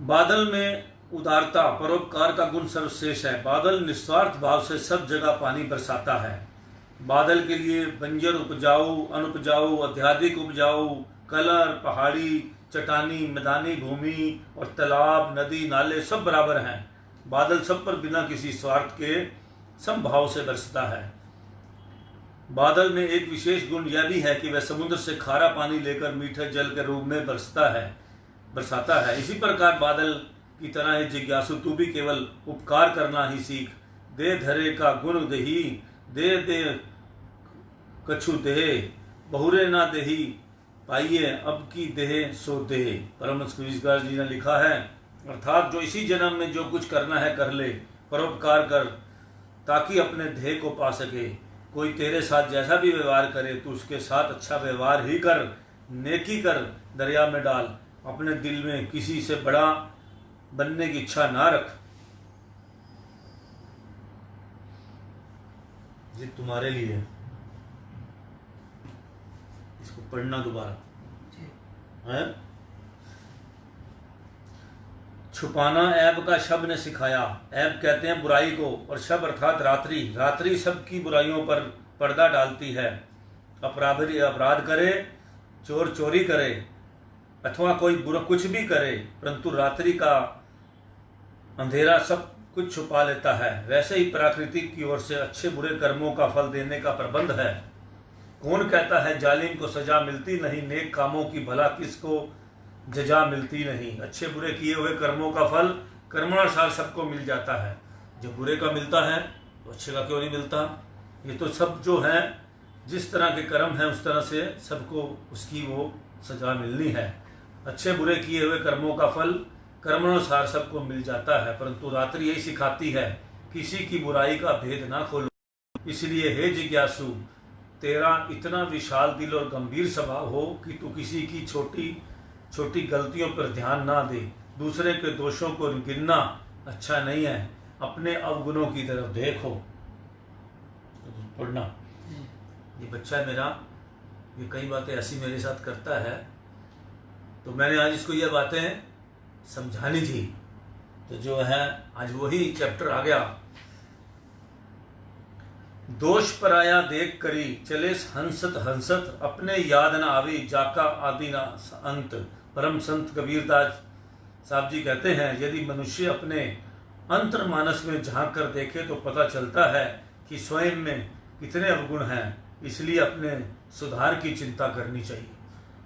बादल में उदारता परोपकार का गुण सर्वश्रेष्ठ है। बादल निस्वार्थ भाव से सब जगह पानी बरसाता है। बादल के लिए बंजर उपजाऊ, अनुपजाऊ, अत्याधिक उपजाऊ, कलर, पहाड़ी, चट्टानी, मैदानी भूमि और तालाब, नदी, नाले सब बराबर हैं। बादल सब पर बिना किसी स्वार्थ के समभाव से बरसता है। बादल में एक विशेष गुण यह भी है कि वह समुद्र से खारा पानी लेकर मीठे जल के रूप में बरसाता है। इसी प्रकार बादल की तरह ही जिज्ञासु तू भी केवल उपकार करना ही सीख। दे धरे का गुण देही, दे दे कछु देहे, बहुरे ना देही पाइए अब की देह सो देह। परमहंस कबीरदास जी ने लिखा है, अर्थात जो इसी जन्म में जो कुछ करना है कर ले, परोपकार कर ताकि अपने ध्येय को पा सके। कोई तेरे साथ जैसा भी व्यवहार करे तो उसके साथ अच्छा व्यवहार ही कर, नेकी कर, दरिया में डाल। अपने दिल में किसी से बड़ा बनने की इच्छा ना रख। ये तुम्हारे लिए, इसको पढ़ना दोबारा है। छुपाना ऐब का शब ने सिखाया। ऐब कहते हैं बुराई को, और शब अर्थात रात्रि। रात्रि सबकी बुराइयों पर पर्दा डालती है। अपराध करे, चोर चोरी करे, अथवा कोई बुरा कुछ भी करे, परंतु रात्रि का अंधेरा सब कुछ छुपा लेता है। वैसे ही प्रकृति की ओर से अच्छे बुरे कर्मों का फल देने का प्रबंध है। कौन कहता है जालिम को सजा मिलती नहीं, नेक कामों की भला किसको जजा मिलती नहीं। अच्छे बुरे किए हुए कर्मों का फल कर्मानुसार सबको मिल जाता है। जब बुरे का मिलता है तो अच्छे का क्यों नहीं मिलता। ये तो सब जो है जिस तरह के कर्म हैं उस तरह से सबको उसकी वो सजा मिलनी है। अच्छे बुरे किए हुए कर्मों का फल कर्मानुसार सबको मिल जाता है, परंतु रात्रि यही सिखाती है किसी की बुराई का भेद ना खोलो। इसलिए हे जिज्ञासु, तेरा इतना विशाल दिल और गंभीर स्वभाव हो कि तू किसी की छोटी छोटी गलतियों पर ध्यान ना दे। दूसरे के दोषों को गिनना अच्छा नहीं है, अपने अवगुणों की तरफ देखो। पढ़ना। ये बच्चा मेरा ये कई बातें ऐसी मेरे साथ करता है, तो मैंने आज इसको ये बातें समझानी थी, तो जो है आज वही चैप्टर आ गया। दोष पराया देख करी चले हंसत हंसत, अपने याद न आवी जाका आदि न अंत। परम संत कबीरदास साहब जी कहते हैं, यदि मनुष्य अपने अंतर मानस में झांक कर देखे तो पता चलता है कि स्वयं में कितने अवगुण हैं, इसलिए अपने सुधार की चिंता करनी चाहिए।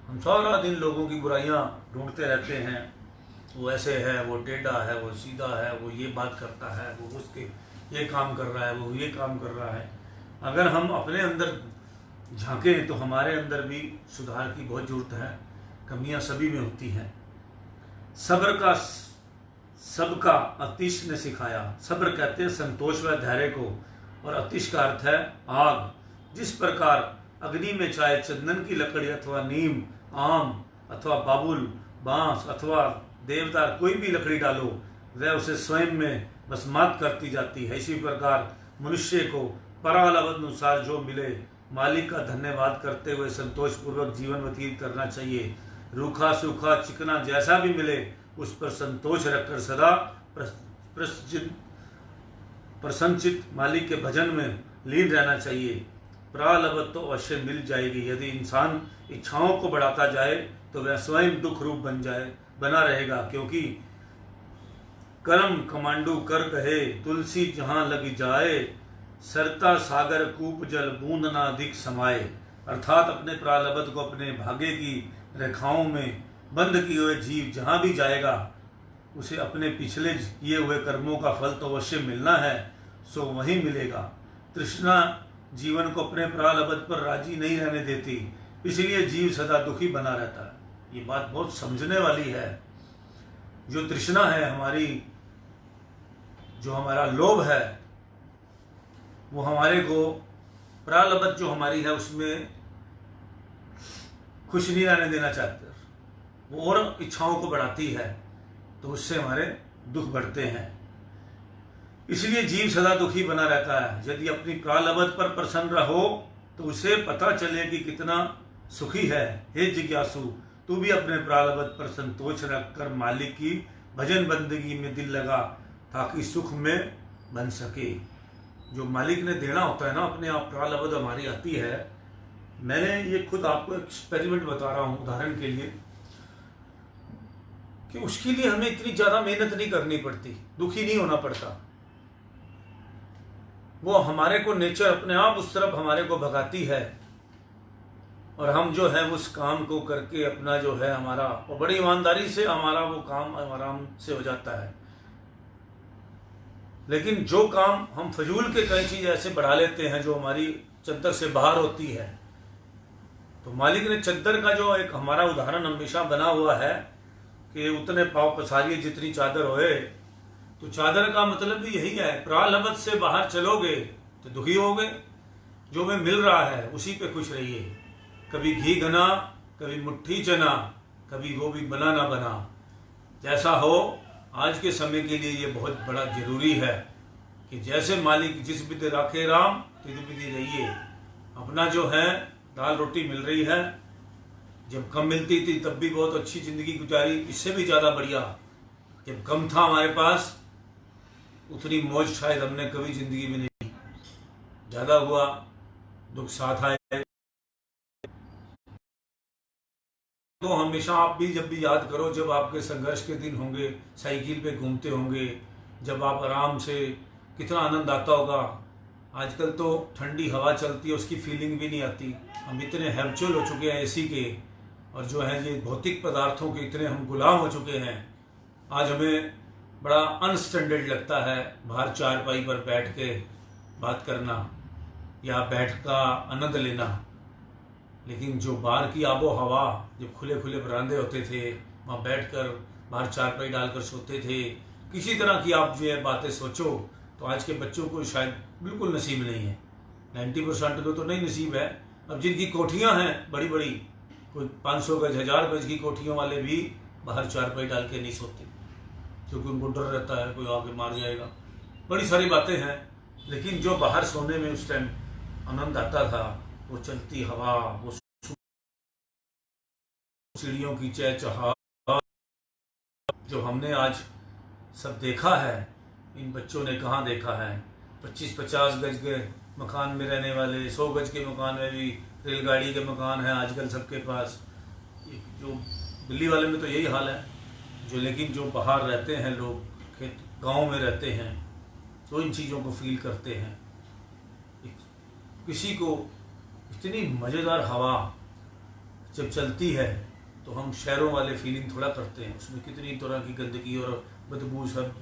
हम सारा दिन लोगों की बुराइयां ढूंढते रहते हैं, वो ऐसे है, वो टेढ़ा है, वो सीधा है, वो ये बात करता है, वो उसके ये काम कर रहा है, वो ये काम कर रहा है। अगर हम अपने अंदर झांकें तो हमारे अंदर भी सुधार की बहुत जरूरत है। कमियां सभी में होती हैं। सब्र का सबका अतिश ने सिखाया। सब्र कहते हैं संतोष व धैर्य को, और अतिश का अर्थ है आग। जिस प्रकार अग्नि में चाहे चंदन की लकड़ी अथवा नीम, आम अथवा बाबुल, बांस अथवा देवदार कोई भी लकड़ी डालो, वह उसे स्वयं में भस्मात करती जाती है। इसी प्रकार मनुष्य को परालवद अनुसार जो मिले मालिक का धन्यवाद करते हुए संतोषपूर्वक जीवन व्यतीत करना चाहिए। रूखा सूखा चिकना जैसा भी मिले उस पर संतोष रखकर सदा प्रसन्नचित मालिक के भजन में लीन रहना चाहिए। प्रारब्ध तो अवश्य मिल जाएगी। यदि इंसान इच्छाओं को बढ़ाता जाए तो वह स्वयं दुख रूप बना रहेगा, क्योंकि कर्म कमांडू कर कहे तुलसी जहां लगी जाए, सरता सागर कूप जल बूंद ना अधिक समाये। अर्थात अपने प्रारब्ध को अपने भाग्य की रेखाओं में बंद किए हुए जीव जहां भी जाएगा उसे अपने पिछले किए हुए कर्मों का फल तो अवश्य मिलना है, सो वहीं मिलेगा। तृष्णा जीवन को अपने प्रारब्ध पर राजी नहीं रहने देती, इसलिए जीव सदा दुखी बना रहता है। ये बात बहुत समझने वाली है। जो तृष्णा है हमारी, जो हमारा लोभ है, वो हमारे को प्रारब्ध जो हमारी है उसमें खुश नहीं रहने देना चाहते, वो और इच्छाओं को बढ़ाती है, तो उससे हमारे दुख बढ़ते हैं। इसलिए जीव सदा दुखी बना रहता है। यदि अपनी प्रारब्ध पर प्रसन्न रहो तो उसे पता चले कि कितना सुखी है। हे जिज्ञासु, तू भी अपने प्रारब्ध पर संतोष रखकर मालिक की भजन बंदगी में दिल लगा, ताकि सुख में बन सके। जो मालिक ने देना होता है ना, अपने आप प्रारब्ध हमारी आती है। मैंने ये खुद आपको एक्सपेरिमेंट बता रहा हूँ उदाहरण के लिए, कि उसके लिए हमें इतनी ज़्यादा मेहनत नहीं करनी पड़ती, दुखी नहीं होना पड़ता। वो हमारे को नेचर अपने आप उस तरफ हमारे को भगाती है, और हम जो है उस काम को करके अपना जो है हमारा, और बड़ी ईमानदारी से हमारा वो काम आराम से हो जाता है। लेकिन जो काम हम फजूल के कई चीज़ ऐसे बढ़ा लेते हैं जो हमारी चद्दर से बाहर होती है, तो मालिक ने चद्दर का जो एक हमारा उदाहरण हमेशा बना हुआ है कि उतने पाँव पसारिए जितनी चादर होए। तो चादर का मतलब भी यही है, प्रारब्ध से बाहर चलोगे तो दुखी होगे। जो में मिल रहा है उसी पे खुश रहिए। कभी घी घना, कभी मुट्ठी चना, कभी वो भी बना ना बना, जैसा हो। आज के समय के लिए ये बहुत बड़ा जरूरी है कि जैसे मालिक जिस विधि राखे राम तिस विधि रहिए। अपना जो है दाल रोटी मिल रही है, जब कम मिलती थी तब भी बहुत अच्छी जिंदगी गुजारी, इससे भी ज़्यादा बढ़िया। जब कम था हमारे पास उतनी मौज शायद हमने कभी जिंदगी में नहीं। ज़्यादा हुआ दुख साथ आए। तो हमेशा आप भी जब भी याद करो, जब आपके संघर्ष के दिन होंगे, साइकिल पे घूमते होंगे, जब आप आराम से, कितना आनंद आता होगा। आजकल तो ठंडी हवा चलती है, उसकी फीलिंग भी नहीं आती। हम इतने हैबिचुअल हो चुके हैं एसी के, और जो है ये भौतिक पदार्थों के इतने हम गुलाम हो चुके हैं। आज हमें बड़ा अनस्टैंडर्ड लगता है बाहर चारपाई पर बैठ के बात करना या बैठ का आनंद लेना। लेकिन जो बाहर की आबो हवा, जो खुले खुले बरामदे होते थे, वहाँ बैठकर बाहर चारपाई डालकर सोते थे, किसी तरह की आप जो है बातें सोचो तो आज के बच्चों को शायद बिल्कुल नसीब नहीं है। 90% को तो नहीं नसीब है। अब जिनकी कोठियाँ हैं बड़ी बड़ी, कोई 500 गज 1000 गज की कोठियों वाले भी बाहर चारपाई डाल के नहीं सोते, क्योंकि उनको डर रहता है कोई आके मार जाएगा। बड़ी सारी बातें हैं। लेकिन जो बाहर सोने में उस टाइम आनंद आता था, वो चलती हवा, वो चिड़ियों की चहचहा, जो हमने आज सब देखा है, इन बच्चों ने कहाँ देखा है। 25-50 गज के मकान में रहने वाले, 100 गज के मकान में भी रेलगाड़ी के मकान हैं आजकल सबके पास। जो दिल्ली वाले में तो यही हाल है। जो लेकिन जो बाहर रहते हैं लोग, खेत गांव में रहते हैं, तो इन चीज़ों को फील करते हैं। किसी को इतनी मज़ेदार हवा जब चलती है तो हम शहरों वाले फीलिंग थोड़ा करते हैं। उसमें कितनी तरह की गंदगी और बदबू सब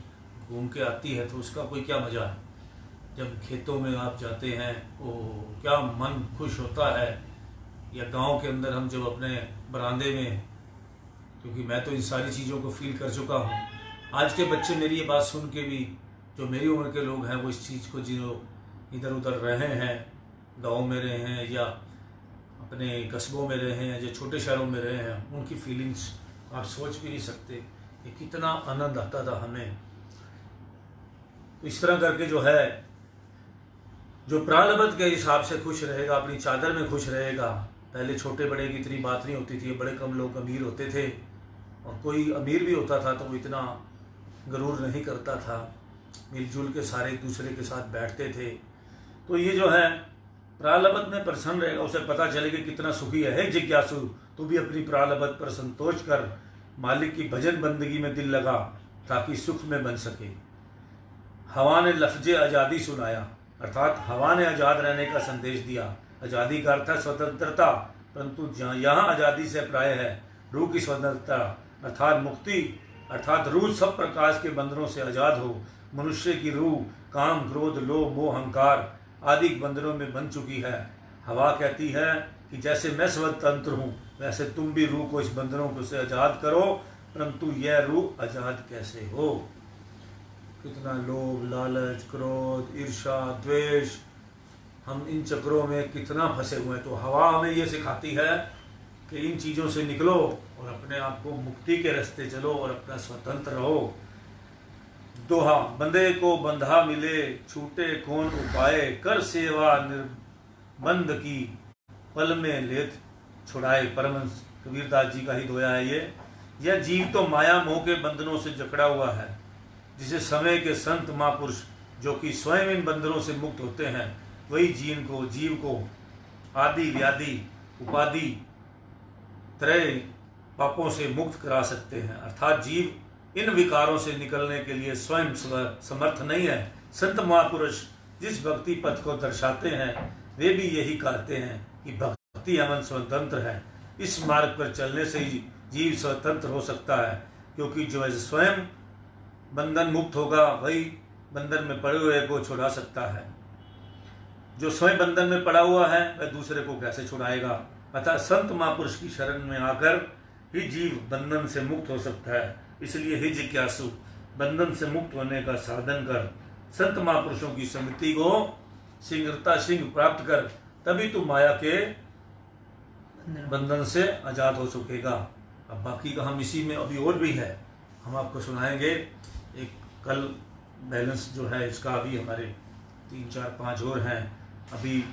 घूम के आती है, तो उसका कोई क्या मज़ा है। जब खेतों में आप जाते हैं, ओह क्या मन खुश होता है। या गांव के अंदर हम जब अपने बरामदे में, क्योंकि मैं तो इन सारी चीज़ों को फील कर चुका हूँ। आज के बच्चे मेरी ये बात सुन के भी, जो मेरी उम्र के लोग हैं, वो इस चीज़ को जो इधर उधर रहे हैं, गांव में रहे हैं या अपने कस्बों में रहे हैं या जो छोटे शहरों में रहे हैं, उनकी फीलिंग्स आप सोच भी नहीं सकते कि कितना आनंद आता था हमें। तो इस तरह करके जो है जो प्रारब्ध के हिसाब से खुश रहेगा, अपनी चादर में खुश रहेगा। पहले छोटे बड़े की इतनी बात नहीं होती थी, बड़े कम लोग अमीर होते थे, और कोई अमीर भी होता था तो वो इतना गरूर नहीं करता था, मिलजुल के सारे एक दूसरे के साथ बैठते थे। तो ये जो है प्रारब्ध में प्रसन्न रहेगा, उसे पता चलेगा कितना सुखी है। हे जिज्ञासु, तू भी अपनी प्रारब्ध पर संतोष कर, मालिक की भजन बंदगी में दिल लगा ताकि सुख में बन सके। हवा ने लफ्ज़ आज़ादी सुनाया, अर्थात हवा ने आज़ाद रहने का संदेश दिया। आज़ादी का अर्थ है स्वतंत्रता, परंतु यहाँ आज़ादी से प्राय है रूह की स्वतंत्रता, अर्थात मुक्ति, अर्थात रूह सब प्रकाश के बंधनों से आज़ाद हो। मनुष्य की रूह काम, क्रोध, लोभ, मोह, अहंकार आदि बंधनों में बन चुकी है। हवा कहती है कि जैसे मैं स्वतंत्र हूँ, वैसे तुम भी रूह को इस बंधनों को से आज़ाद करो, परंतु यह रूह आज़ाद कैसे हो। कितना लोभ, लालच, क्रोध, ईर्ष्या, द्वेष, हम इन चक्रों में कितना फंसे हुए हैं। तो हवा हमें ये सिखाती है कि इन चीज़ों से निकलो और अपने आप को मुक्ति के रास्ते चलो और अपना स्वतंत्र रहो। दोहा, बंदे को बंधा मिले, छूटे कौन उपाय, कर सेवा निर्बंध की, पल में लेत छुड़ाए। परमहंस कबीरदास जी का ही दोया है ये। यह जीव तो माया मोह के बंधनों से जकड़ा हुआ है, जिसे समय के संत महापुरुष जो कि स्वयं इन बंधनों से मुक्त होते हैं, वही जीव को आदि व्याधि उपाधि त्रय पापों से मुक्त करा सकते हैं। अर्थात जीव इन विकारों से निकलने के लिए स्वयं समर्थ नहीं है। संत महापुरुष जिस भक्ति पथ को दर्शाते हैं, वे भी यही कहते हैं कि भक्ति अमन स्वतंत्र है। इस मार्ग पर चलने से ही जीव स्वतंत्र हो सकता है, क्योंकि जो स्वयं बंधन मुक्त होगा वही बंधन में पड़े हुए को छुड़ा सकता है। जो स्वयं बंधन में पड़ा हुआ है वह दूसरे को कैसे छुड़ाएगा। अतः संत महापुरुष की शरण में आकर ही जीव बंधन से मुक्त हो सकता है। इसलिए हे जिज्ञासु, बंधन से मुक्त होने का साधन कर, संत महापुरुषों की संगति को शीघ्रता प्राप्त कर, तभी तू माया के बंधन से आजाद हो सकेगा। अब बाकी का हम इसी में अभी और भी है, हम आपको सुनाएंगे। एक कल बैलेंस जो है इसका अभी हमारे 3, 4, 5 और हैं। अभी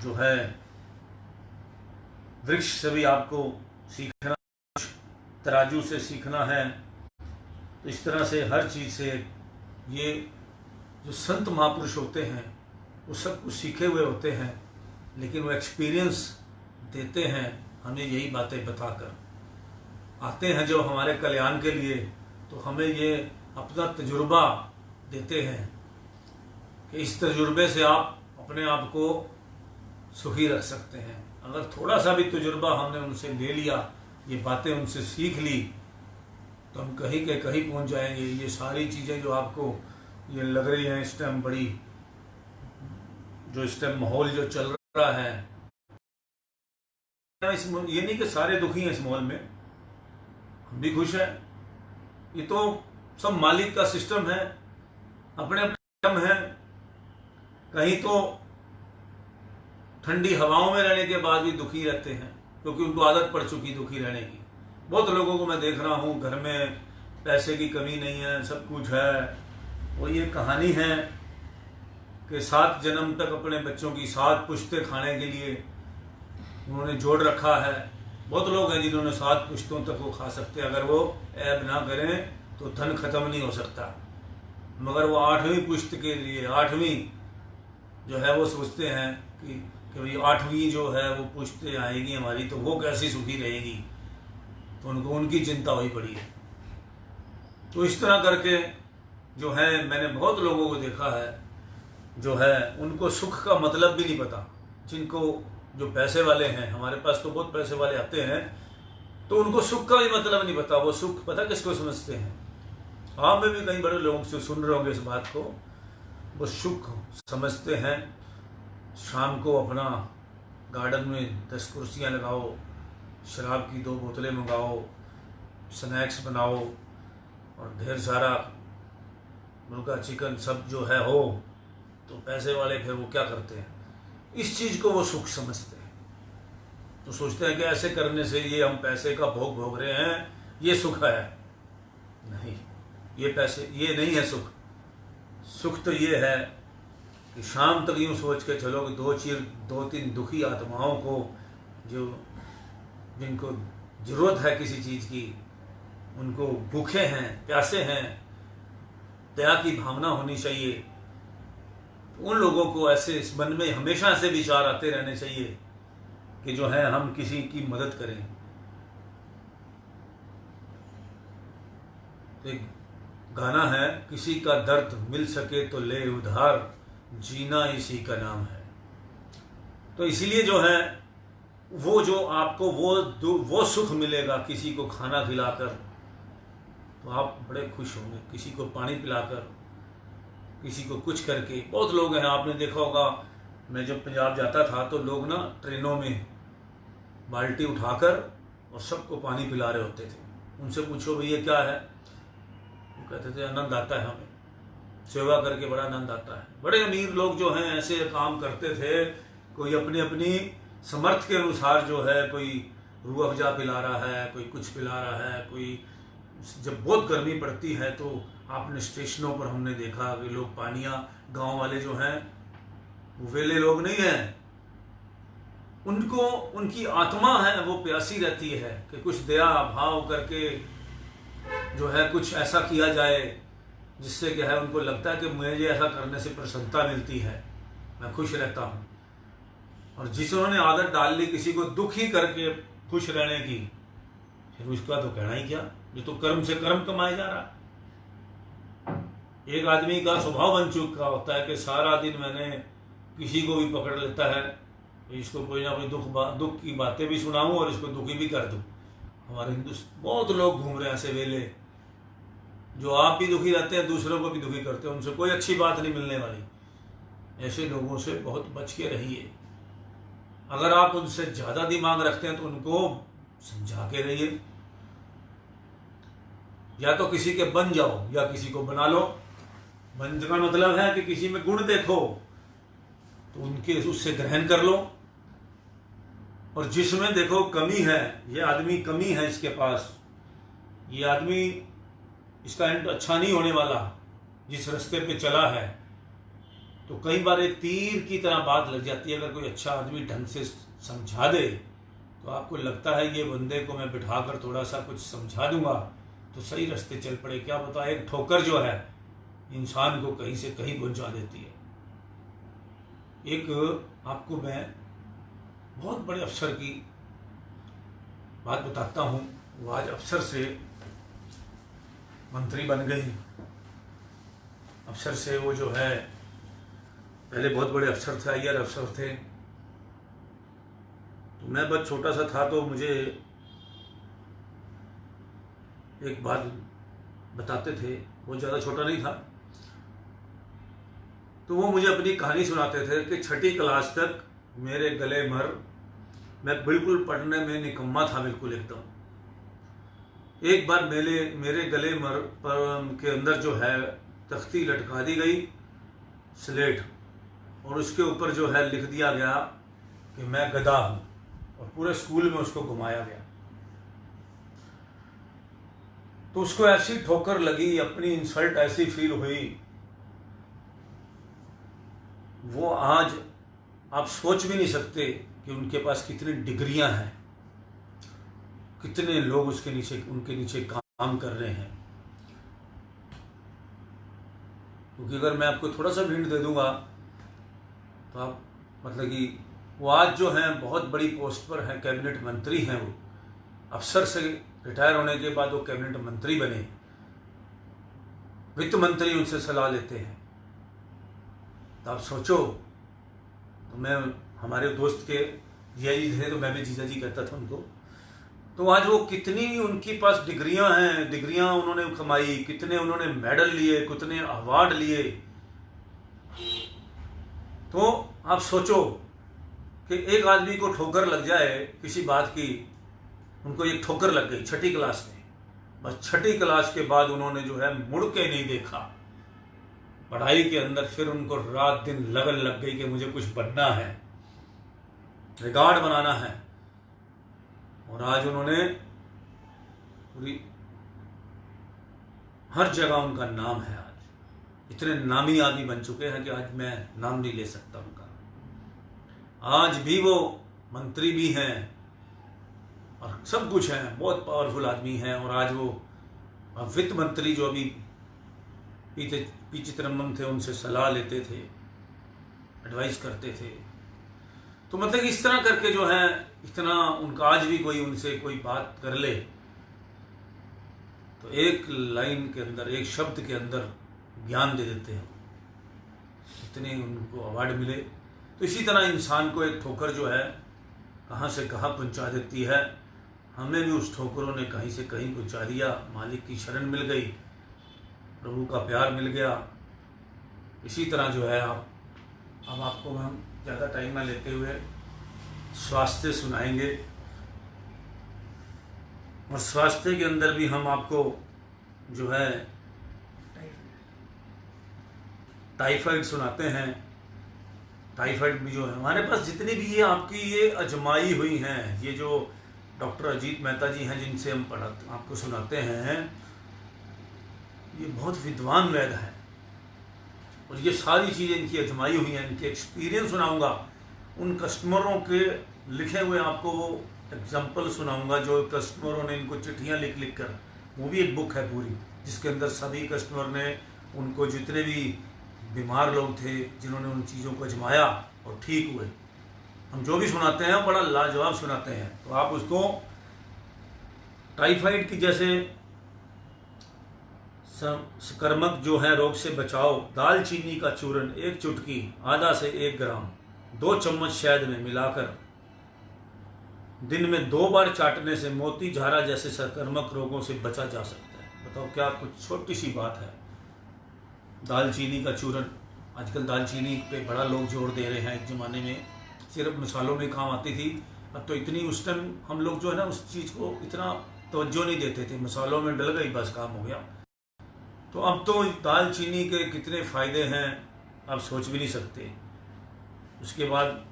जो है वृक्ष से भी आपको सीखना, तराजू से सीखना है। तो इस तरह से हर चीज़ से ये जो संत महापुरुष होते हैं वो सब कुछ सीखे हुए होते हैं, लेकिन वो एक्सपीरियंस देते हैं हमें यही बातें बताकर। आते हैं जो हमारे कल्याण के लिए, तो हमें ये अपना तजुर्बा देते हैं कि इस तजुर्बे से आप अपने आप को सुखी रख सकते हैं। अगर थोड़ा सा भी तजुर्बा हमने उनसे ले लिया, ये बातें उनसे सीख ली, तो हम कहीं के कहीं पहुंच जाएंगे। ये सारी चीज़ें जो आपको ये लग रही हैं इस टाइम, बड़ी जो इस टाइम माहौल जो चल रहा है, ये नहीं कि सारे दुखी हैं इस माहौल में, हम भी खुश हैं। ये तो सब मालिक का सिस्टम है, अपने अपने है। कहीं तो ठंडी हवाओं में रहने के बाद भी दुखी रहते हैं, क्योंकि उनको आदत पड़ चुकी दुखी रहने की। बहुत लोगों को मैं देख रहा हूँ, घर में पैसे की कमी नहीं है, सब कुछ है। वो ये कहानी है कि 7 जन्म तक अपने बच्चों की 7 पुश्तें खाने के लिए उन्होंने जोड़ रखा है। बहुत लोग हैं जिन्होंने 7 पुश्तों तक वो खा सकते हैं, अगर वो ऐब ना करें तो धन खत्म नहीं हो सकता। मगर वो 8वीं पुश्त के लिए, 8वीं जो है वो सोचते हैं कि भाई 8वीं जो है वो पुश्तें आएगी हमारी, तो वो कैसी सुखी रहेगी, तो उनको उनकी चिंता हुई पड़ी है। तो इस तरह करके जो है मैंने बहुत लोगों को देखा है, जो है उनको सुख का मतलब भी नहीं पता। जिनको जो पैसे वाले हैं, हमारे पास तो बहुत पैसे वाले आते हैं, तो उनको सुख का भी मतलब नहीं पता। वो सुख पता किसको समझते हैं, आप में भी कई बड़े लोगों से सुन रहे होंगे इस बात को। वो सुख समझते हैं शाम को अपना गार्डन में 10 कुर्सियाँ लगाओ, शराब की 2 बोतलें मंगाओ, स्नैक्स बनाओ और ढेर सारा मुर्गा चिकन सब जो है हो। तो पैसे वाले फिर वो क्या करते हैं, इस चीज़ को वो सुख समझते हैं। तो सोचते हैं कि ऐसे करने से ये हम पैसे का भोग भोग रहे हैं, ये सुख है। नहीं, ये पैसे ये नहीं है सुख। सुख तो ये है कि शाम तक यूँ सोच के चलो कि दो तीन दुखी आत्माओं को, जो जिनको ज़रूरत है किसी चीज़ की, उनको भूखे हैं, प्यासे हैं, दया की भावना होनी चाहिए। उन लोगों को ऐसे इस मन में हमेशा ऐसे विचार आते रहने चाहिए कि जो है हम किसी की मदद करें। एक गाना है, किसी का दर्द मिल सके तो ले उधार, जीना इसी का नाम है। तो इसीलिए जो है वो जो आपको वो सुख मिलेगा किसी को खाना खिलाकर, तो आप बड़े खुश होंगे। किसी को पानी पिलाकर, किसी को कुछ करके। बहुत लोग हैं, आपने देखा होगा, मैं जब पंजाब जाता था तो लोग ना ट्रेनों में बाल्टी उठाकर और सबको पानी पिला रहे होते थे। उनसे पूछो भैया क्या है, वो कहते थे आनंद आता है, हमें सेवा करके बड़ा आनंद आता है। बड़े अमीर लोग जो हैं ऐसे काम करते थे, कोई अपनी अपनी समर्थ के अनुसार जो है, कोई रूह अफ़ज़ा पिला रहा है, कोई कुछ पिला रहा है, कोई जब बहुत गर्मी पड़ती है तो आपने स्टेशनों पर हमने देखा कि लोग पानियाँ, गांव वाले जो हैं वो वेले लोग नहीं हैं, उनको उनकी आत्मा है वो प्यासी रहती है कि कुछ दया भाव करके जो है कुछ ऐसा किया जाए जिससे क्या है उनको लगता है कि मुझे ऐसा करने से प्रसन्नता मिलती है, मैं खुश रहता हूँ। और जिन्होंने आदत डाल ली किसी को दुखी करके खुश रहने की, फिर उसका तो कहना ही क्या, जो तो कर्म से कर्म कमाया जा रहा है। एक आदमी का स्वभाव बन चुका होता है कि सारा दिन मैंने किसी को भी पकड़ लेता है, इसको कोई ना कोई दुख की बातें भी सुनाऊं और इसको दुखी भी कर दूं। हमारे हिंदुस्तान बहुत लोग घूम रहे हैं ऐसे वेले, जो आप भी दुखी रहते हैं, दूसरों को भी दुखी करते हैं, उनसे कोई अच्छी बात नहीं मिलने वाली। ऐसे लोगों से बहुत बच के रहिए। अगर आप उनसे ज़्यादा दिमाग रखते हैं तो उनको समझा के रहिए, या तो किसी के बन जाओ या किसी को बना लो। बनने का मतलब है कि किसी में गुण देखो तो उनके उससे ग्रहण कर लो, और जिसमें देखो कमी है, ये आदमी कमी है इसके पास, ये आदमी इसका एंड अच्छा नहीं होने वाला जिस रास्ते पे चला है, तो कई बार एक तीर की तरह बात लग जाती है। अगर कोई अच्छा आदमी ढंग से समझा दे तो आपको लगता है ये बंदे को मैं बिठाकर थोड़ा सा कुछ समझा दूंगा तो सही रास्ते चल पड़े। क्या पता एक ठोकर जो है इंसान को कहीं से कहीं पहुंचा देती है। एक आपको मैं बहुत बड़े अफसर की बात बताता हूँ। वो आज अफसर से मंत्री बन गई। अफसर से वो जो है, पहले बहुत बड़े अफसर थे, आईआर अफसर थे। तो मैं बहुत छोटा सा था तो मुझे एक बात बताते थे, बहुत ज़्यादा छोटा नहीं था, तो वो मुझे अपनी कहानी सुनाते थे कि 6ठी क्लास तक मेरे गले मर, मैं बिल्कुल पढ़ने में निकम्मा था, बिल्कुल एकदम। एक बार मेरे गले मर पर के अंदर जो है तख्ती लटका दी गई, स्लेट, और उसके ऊपर जो है लिख दिया गया कि मैं गधा हूँ, और पूरे स्कूल में उसको घुमाया गया। तो उसको ऐसी ठोकर लगी, अपनी इंसल्ट ऐसी फील हुई, वो आज आप सोच भी नहीं सकते कि उनके पास कितनी डिग्रियां हैं, कितने लोग उनके नीचे काम कर रहे हैं। क्योंकि अगर मैं आपको थोड़ा सा हिंट दे दूंगा तो आप मतलब कि वो आज जो हैं बहुत बड़ी पोस्ट पर हैं, कैबिनेट मंत्री हैं। वो अफसर से रिटायर होने के बाद वो कैबिनेट मंत्री बने, वित्त मंत्री उनसे सलाह लेते हैं। तो आप सोचो, तो मैं हमारे दोस्त के जीजा जी थे तो मैं भी जीजा जी कहता था उनको। तो आज वो कितनी उनके पास डिग्रियां हैं, डिग्रियां उन्होंने कमाई, कितने उन्होंने मेडल लिए, कितने अवार्ड लिए। तो आप सोचो कि एक आदमी को ठोकर लग जाए किसी बात की, उनको एक ठोकर लग गई 6ठी क्लास में, बस 6ठी क्लास के बाद उन्होंने जो है मुड़ के नहीं देखा पढ़ाई के अंदर। फिर उनको रात दिन लगन लग गई कि मुझे कुछ बनना है, रिकॉर्ड बनाना है, और आज उन्होंने पूरी हर जगह उनका नाम है। आज इतने नामी आदमी बन चुके हैं कि आज मैं नाम नहीं ले सकता उनका। आज भी वो मंत्री भी हैं और सब कुछ हैं, बहुत पावरफुल आदमी हैं। और आज वो वित्त मंत्री जो अभी पी चिदम्बरम थे, उनसे सलाह लेते थे, एडवाइस करते थे। तो मतलब कि इस तरह करके जो है इतना उनका आज भी कोई उनसे कोई बात कर ले तो एक लाइन के अंदर, एक शब्द के अंदर ज्ञान दे देते हैं। इतने उनको अवार्ड मिले। तो इसी तरह इंसान को एक ठोकर जो है कहाँ से कहाँ पहुँचा देती है। हमें भी उस ठोकरों ने कहीं से कहीं पहुँचा दिया। मालिक की शरण मिल गई, प्रभु का प्यार मिल गया। इसी तरह जो है अब आपको हम ज़्यादा टाइम ना लेते हुए स्वास्थ्य सुनाएंगे। और स्वास्थ्य के अंदर भी हम आपको जो है टाइफाइड सुनाते हैं। टाइफाइड भी जो है हमारे पास जितनी भी ये आपकी ये अजमाई हुई हैं, ये जो डॉक्टर अजीत मेहता जी हैं जिनसे हम आपको सुनाते हैं, ये बहुत विद्वान वैद्य हैं। और ये सारी चीज़ें इनकी अजमाई हुई हैं, इनके एक्सपीरियंस सुनाऊंगा। उन कस्टमरों के लिखे हुए आपको वो एग्जाम्पल सुनाऊंगा जो कस्टमरों ने इनको चिट्ठियाँ लिख लिख कर, वो भी एक बुक है पूरी जिसके अंदर सभी कस्टमर ने उनको जितने भी बीमार लोग थे जिन्होंने उन चीज़ों को आजमाया और ठीक हुए, हम जो भी सुनाते हैं बड़ा लाजवाब सुनाते हैं। तो आप उसको टाइफाइड की जैसे संक्रमक जो है रोग से बचाओ, दालचीनी का चूर्ण 1 चुटकी आधा से 1 ग्राम 2 चम्मच शहद में मिलाकर दिन में 2 बार चाटने से मोती झारा जैसे संक्रमक रोगों से बचा जा सकता है। बताओ क्या कुछ छोटी सी बात है। दालचीनी का चूर्ण, आजकल दालचीनी पे बड़ा लोग जोर दे रहे हैं। एक ज़माने में सिर्फ मसालों में काम आती थी, अब तो इतनी उस टाइम हम लोग जो है ना उस चीज़ को इतना तवज्जो नहीं देते थे, मसालों में डल गई बस काम हो गया। तो अब तो दालचीनी के कितने फ़ायदे हैं आप सोच भी नहीं सकते। उसके बाद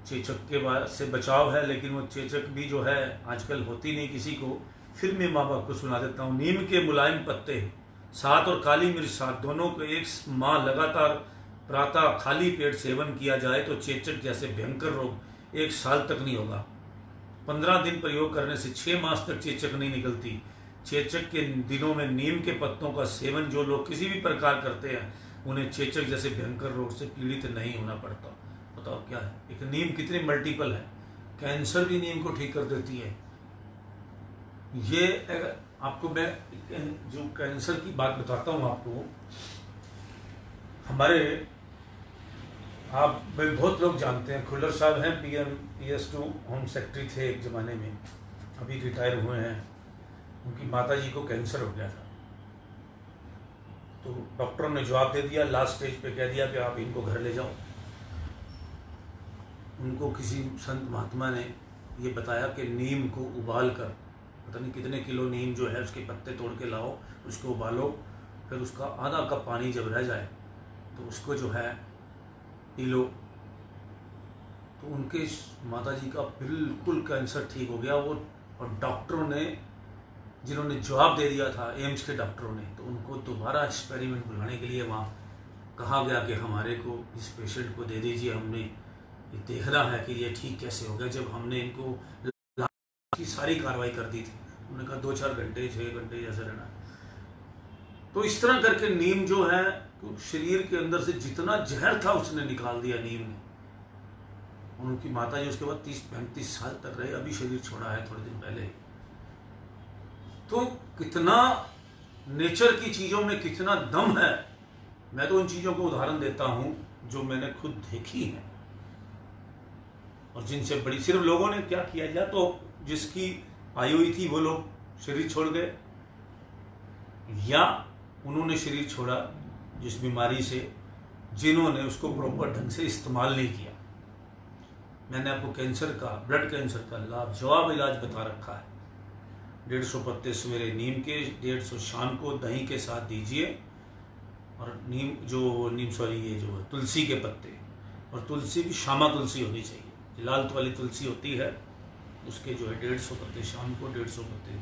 चेचक के बाद से बचाव है, लेकिन वो चेचक भी जो है आजकल होती नहीं किसी को। फिर मैं माँ बाप को सुना देता हूँ। नीम के मुलायम पत्ते 7 और काली मिर्च 7 दोनों को 1 माह लगातार प्रातः खाली पेट सेवन किया जाए तो चेचक जैसे भयंकर रोग 1 साल तक नहीं होगा। 15 दिन प्रयोग करने से 6 मास तक चेचक नहीं निकलती। चेचक के दिनों में नीम के पत्तों का सेवन जो लोग किसी भी प्रकार करते हैं उन्हें चेचक जैसे भयंकर रोग से पीड़ित नहीं होना पड़ता। बताओ क्या है, एक नीम कितने मल्टीपल है। कैंसर भी नीम को ठीक कर देती है। ये आपको मैं जो कैंसर की बात बताता हूँ आपको, हमारे आप बहुत लोग जानते हैं खुल्लर साहब हैं, PS2 होम सेक्रेटरी थे एक ज़माने में, अभी रिटायर हुए हैं। उनकी माता जी को कैंसर हो गया था, तो डॉक्टरों ने जवाब दे दिया, लास्ट स्टेज पे कह दिया कि आप इनको घर ले जाओ। उनको किसी संत महात्मा ने ये बताया कि नीम को उबाल कर, पता नहीं कितने किलो नीम जो है उसके पत्ते तोड़ के लाओ, उसको उबालो, फिर उसका आधा कप पानी जब रह जाए तो उसको जो है पी लो। तो उनके माता जी का बिल्कुल कैंसर ठीक हो गया। वो और डॉक्टरों ने जिन्होंने जवाब दे दिया था, एम्स के डॉक्टरों ने, तो उनको दोबारा एक्सपेरिमेंट बुलाने के लिए वहाँ कहा गया कि हमारे को इस पेशेंट को दे दीजिए, हमने ये देखना है कि ये ठीक कैसे हो गया। जब हमने इनको की सारी कार्रवाई कर दी थी, उन्होंने कहा 2-4 घंटे 6 घंटे जैसे रहना है। तो इस तरह करके नीम जो है शरीर के अंदर से जितना जहर था उसने निकाल दिया नीम ने। उनकी माता जी उसके बाद 30-35 साल तक रहे, अभी शरीर छोड़ा है थोड़े दिन पहले। तो कितना नेचर की चीज़ों में कितना दम है। मैं तो उन चीज़ों को उदाहरण देता हूँ जो मैंने खुद देखी है और जिनसे बड़ी, सिर्फ लोगों ने क्या किया, या तो जिसकी आयु हुई थी वो लोग शरीर छोड़ गए, या उन्होंने शरीर छोड़ा जिस बीमारी से जिन्होंने उसको प्रॉपर ढंग से इस्तेमाल नहीं किया। मैंने आपको कैंसर का, ब्लड कैंसर का लाजवाब इलाज बता रखा है। 150 पत्ते सवेरे नीम के, 150 शाम को दही के साथ दीजिए। और ये जो तुलसी के पत्ते, और तुलसी भी श्यामा तुलसी होनी चाहिए, लाल वाली तुलसी होती है, उसके जो है 150 पत्ते शाम को, 150 पत्ते।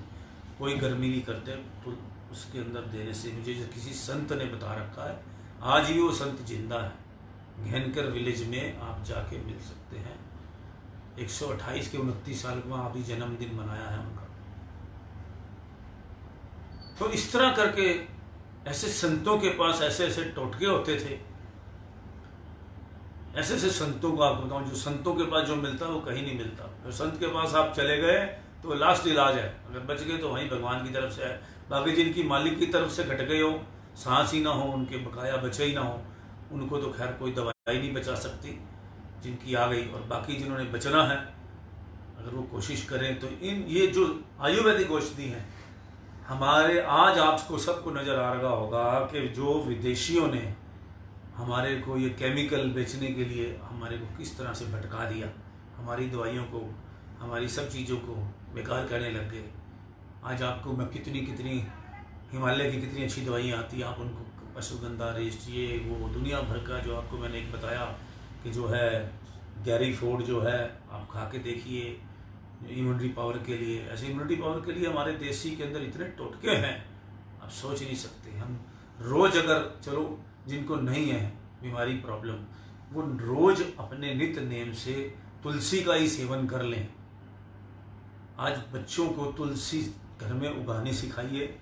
कोई गर्मी नहीं करते तो उसके अंदर देने से, मुझे किसी संत ने बता रखा है, आज भी वो संत जिंदा है। घेनकर विलेज में आप जाके मिल सकते हैं। 128 के 29 साल को अभी जन्मदिन मनाया है उनका। तो इस तरह करके ऐसे संतों के पास ऐसे ऐसे टोटके होते थे। ऐसे ऐसे संतों को आपको बताऊं, जो संतों के पास जो मिलता है वो कहीं नहीं मिलता। तो संत के पास आप चले गए तो लास्ट इलाज है, अगर बच गए तो वहीं भगवान की तरफ से है। बाकी जिनकी मालिक की तरफ से घट गए हो, सांस ही ना हो, उनके बकाया बचे ही ना हो, उनको तो खैर कोई दवाई नहीं बचा सकती जिनकी आ गई। और बाकी जिन्होंने बचना है, अगर वो कोशिश करें तो ये जो आयुर्वेदिक औषधि हैं हमारे, आज आपको सबको नज़र आ रहा होगा कि जो विदेशियों ने हमारे को ये केमिकल बेचने के लिए हमारे को किस तरह से भटका दिया, हमारी दवाइयों को, हमारी सब चीज़ों को बेकार करने लग गए। आज आपको मैं कितनी हिमालय की कितनी अच्छी दवाइयाँ आती हैं, आप उनको अश्वगंधा रेस्ट ये वो दुनिया भर का, जो आपको मैंने एक बताया कि जो है गैरी फूड जो है आप खा के देखिए इम्यूनिटी पावर के लिए। ऐसे इम्यूनिटी पावर के लिए हमारे देसी के अंदर इतने टोटके हैं आप सोच नहीं सकते। हम रोज़ अगर चलो जिनको नहीं है बीमारी प्रॉब्लम, वो रोज़ अपने नित्य नेम से तुलसी का ही सेवन कर लें। आज बच्चों को तुलसी घर में उगानी सिखाइए,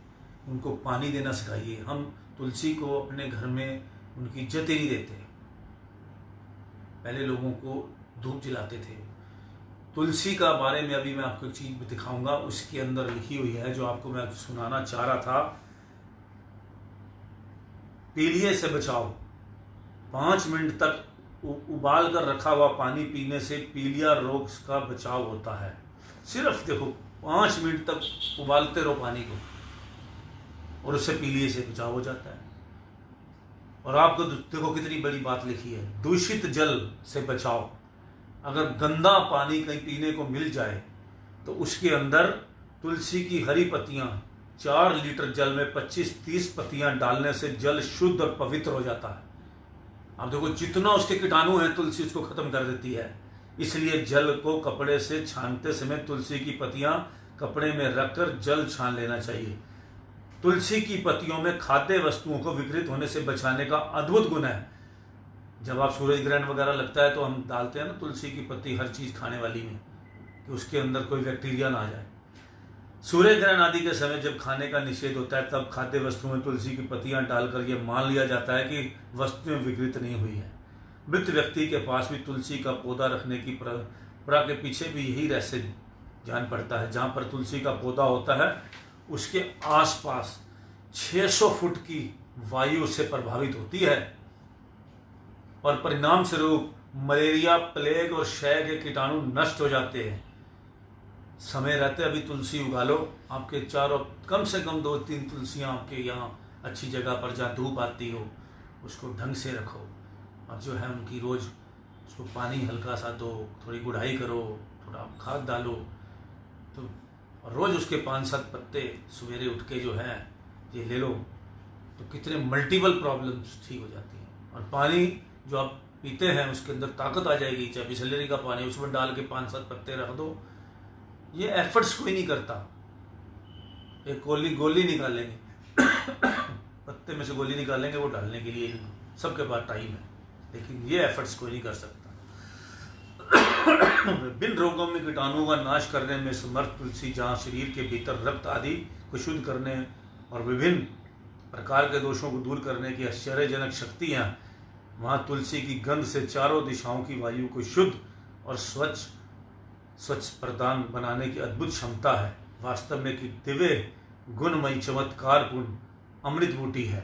उनको पानी देना सिखाइए। हम तुलसी को अपने घर में उनकी इज्जत ही नहीं देते। पहले लोगों को धूप जलाते थे। तुलसी का बारे में अभी मैं आपको एक चीज़ दिखाऊंगा, उसके अंदर लिखी हुई है जो आपको मैं सुनाना चाह रहा था। पीलिए से बचाओ, 5 मिनट तक उबाल कर रखा हुआ पानी पीने से पीलिया रोग का बचाव होता है। सिर्फ देखो 5 मिनट तक उबालते रहो पानी को और उससे पीलिए से बचाव हो जाता है। और आपको देखो कितनी बड़ी बात लिखी है, दूषित जल से बचाओ। अगर गंदा पानी कहीं पीने को मिल जाए तो उसके अंदर तुलसी की हरी पत्तियां 4 लीटर जल में 25-30 पत्तियां डालने से जल शुद्ध और पवित्र हो जाता है। आप देखो जितना उसके कीटाणु हैं तुलसी उसको खत्म कर देती है। इसलिए जल को कपड़े से छानते समय तुलसी की पत्तियां कपड़े में रखकर जल छान लेना चाहिए। तुलसी की पत्तियों में खाद्य वस्तुओं को विकृत होने से बचाने का अद्भुत गुण है। जब आप सूरज ग्रहण वगैरह लगता है तो हम डालते हैं ना तुलसी की पत्ती हर चीज़ खाने वाली में, कि उसके अंदर कोई बैक्टीरिया ना आ जाए। सूर्य ग्रहण आदि के समय जब खाने का निषेध होता है तब खाद्य वस्तुओं में तुलसी की पत्तियां डालकर यह मान लिया जाता है कि वस्तुएं विकृत नहीं हुई है। मृत व्यक्ति के पास भी तुलसी का पौधा रखने की परंपरा के पीछे भी यही रहस्य जान पड़ता है। जहाँ पर तुलसी का पौधा होता है उसके आसपास 600 फुट की वायु से प्रभावित होती है और परिणाम स्वरूप मलेरिया, प्लेग और क्षय के कीटाणु नष्ट हो जाते हैं। समय रहते अभी तुलसी उगा लो, आपके चारों कम से कम 2-3 तुलसियाँ आपके यहाँ अच्छी जगह पर जहाँ धूप आती हो उसको ढंग से रखो और जो है उनकी रोज़ उसको पानी हल्का सा दो, थोड़ी गुड़ाई करो, थोड़ा खाद डालो, तो रोज़ उसके 5-7 पत्ते सवेरे उठ के जो है ये ले लो तो कितने मल्टीपल प्रॉब्लम्स ठीक हो जाती हैं। और पानी जो आप पीते हैं उसके अंदर ताकत आ जाएगी। चाहे बिसलेरी का पानी उसमें डाल के 5-7 पत्ते रख दो, ये एफर्ट्स कोई नहीं करता। एक गोली निकालेंगे पत्ते में से गोली निकालेंगे वो डालने के लिए सबके पास टाइम है, लेकिन ये एफर्ट्स कोई नहीं कर सकता। विभिन्न रोगों में कीटाणुओं का नाश करने में समर्थ तुलसी जहाँ शरीर के भीतर रक्त आदि को शुद्ध करने और विभिन्न प्रकार के दोषों को दूर करने की आश्चर्यजनक शक्तियाँ, वहाँ तुलसी की गंध से चारों दिशाओं की वायु को शुद्ध और स्वच्छ प्रदान बनाने की अद्भुत क्षमता है। वास्तव में कि दिव्य गुणमयी चमत्कारपूर्ण अमृत बूटी है।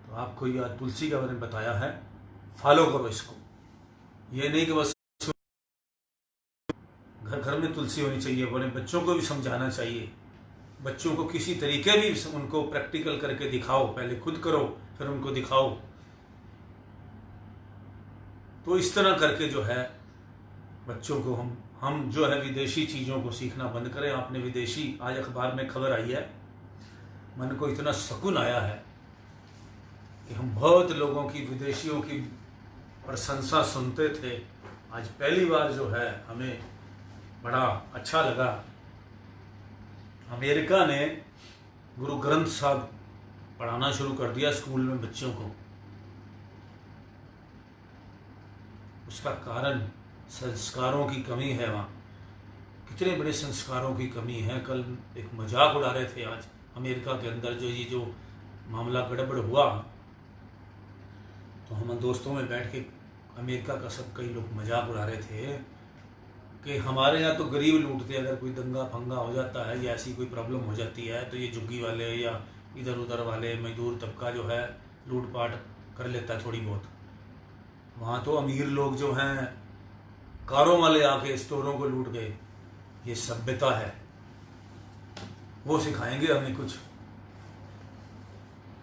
तो आपको यह तुलसी का मैंने बताया है, फॉलो करो इसको। ये नहीं कि बस घर घर में तुलसी होनी चाहिए, अपने बच्चों को भी समझाना चाहिए। बच्चों को किसी तरीके भी उनको प्रैक्टिकल करके दिखाओ, पहले खुद करो फिर उनको दिखाओ। तो इस तरह करके जो है बच्चों को हम जो है विदेशी चीज़ों को सीखना बंद करें। आपने विदेशी, आज अखबार में खबर आई है, मन को इतना सुकून आया है कि हम बहुत लोगों की विदेशियों की प्रशंसा सुनते थे। आज पहली बार जो है हमें बड़ा अच्छा लगा। अमेरिका ने गुरु ग्रंथ साहब पढ़ाना शुरू कर दिया स्कूल में बच्चों को। उसका कारण संस्कारों की कमी है। वहाँ कितने बड़े संस्कारों की कमी है। कल एक मजाक उड़ा रहे थे आज अमेरिका के अंदर जो मामला गड़बड़ हुआ, तो हम दोस्तों में बैठ के अमेरिका का सब कई लोग मजाक उड़ा रहे थे कि हमारे यहाँ तो गरीब लूटते, अगर कोई दंगा फंगा हो जाता है या ऐसी कोई प्रॉब्लम हो जाती है तो ये झुग्गी वाले या इधर उधर वाले मजदूर तबका जो है लूटपाट कर लेता है थोड़ी बहुत। वहाँ तो अमीर लोग जो हैं कारों वाले आके स्टोरों को लूट गए। ये सभ्यता है, वो सिखाएंगे हमें कुछ।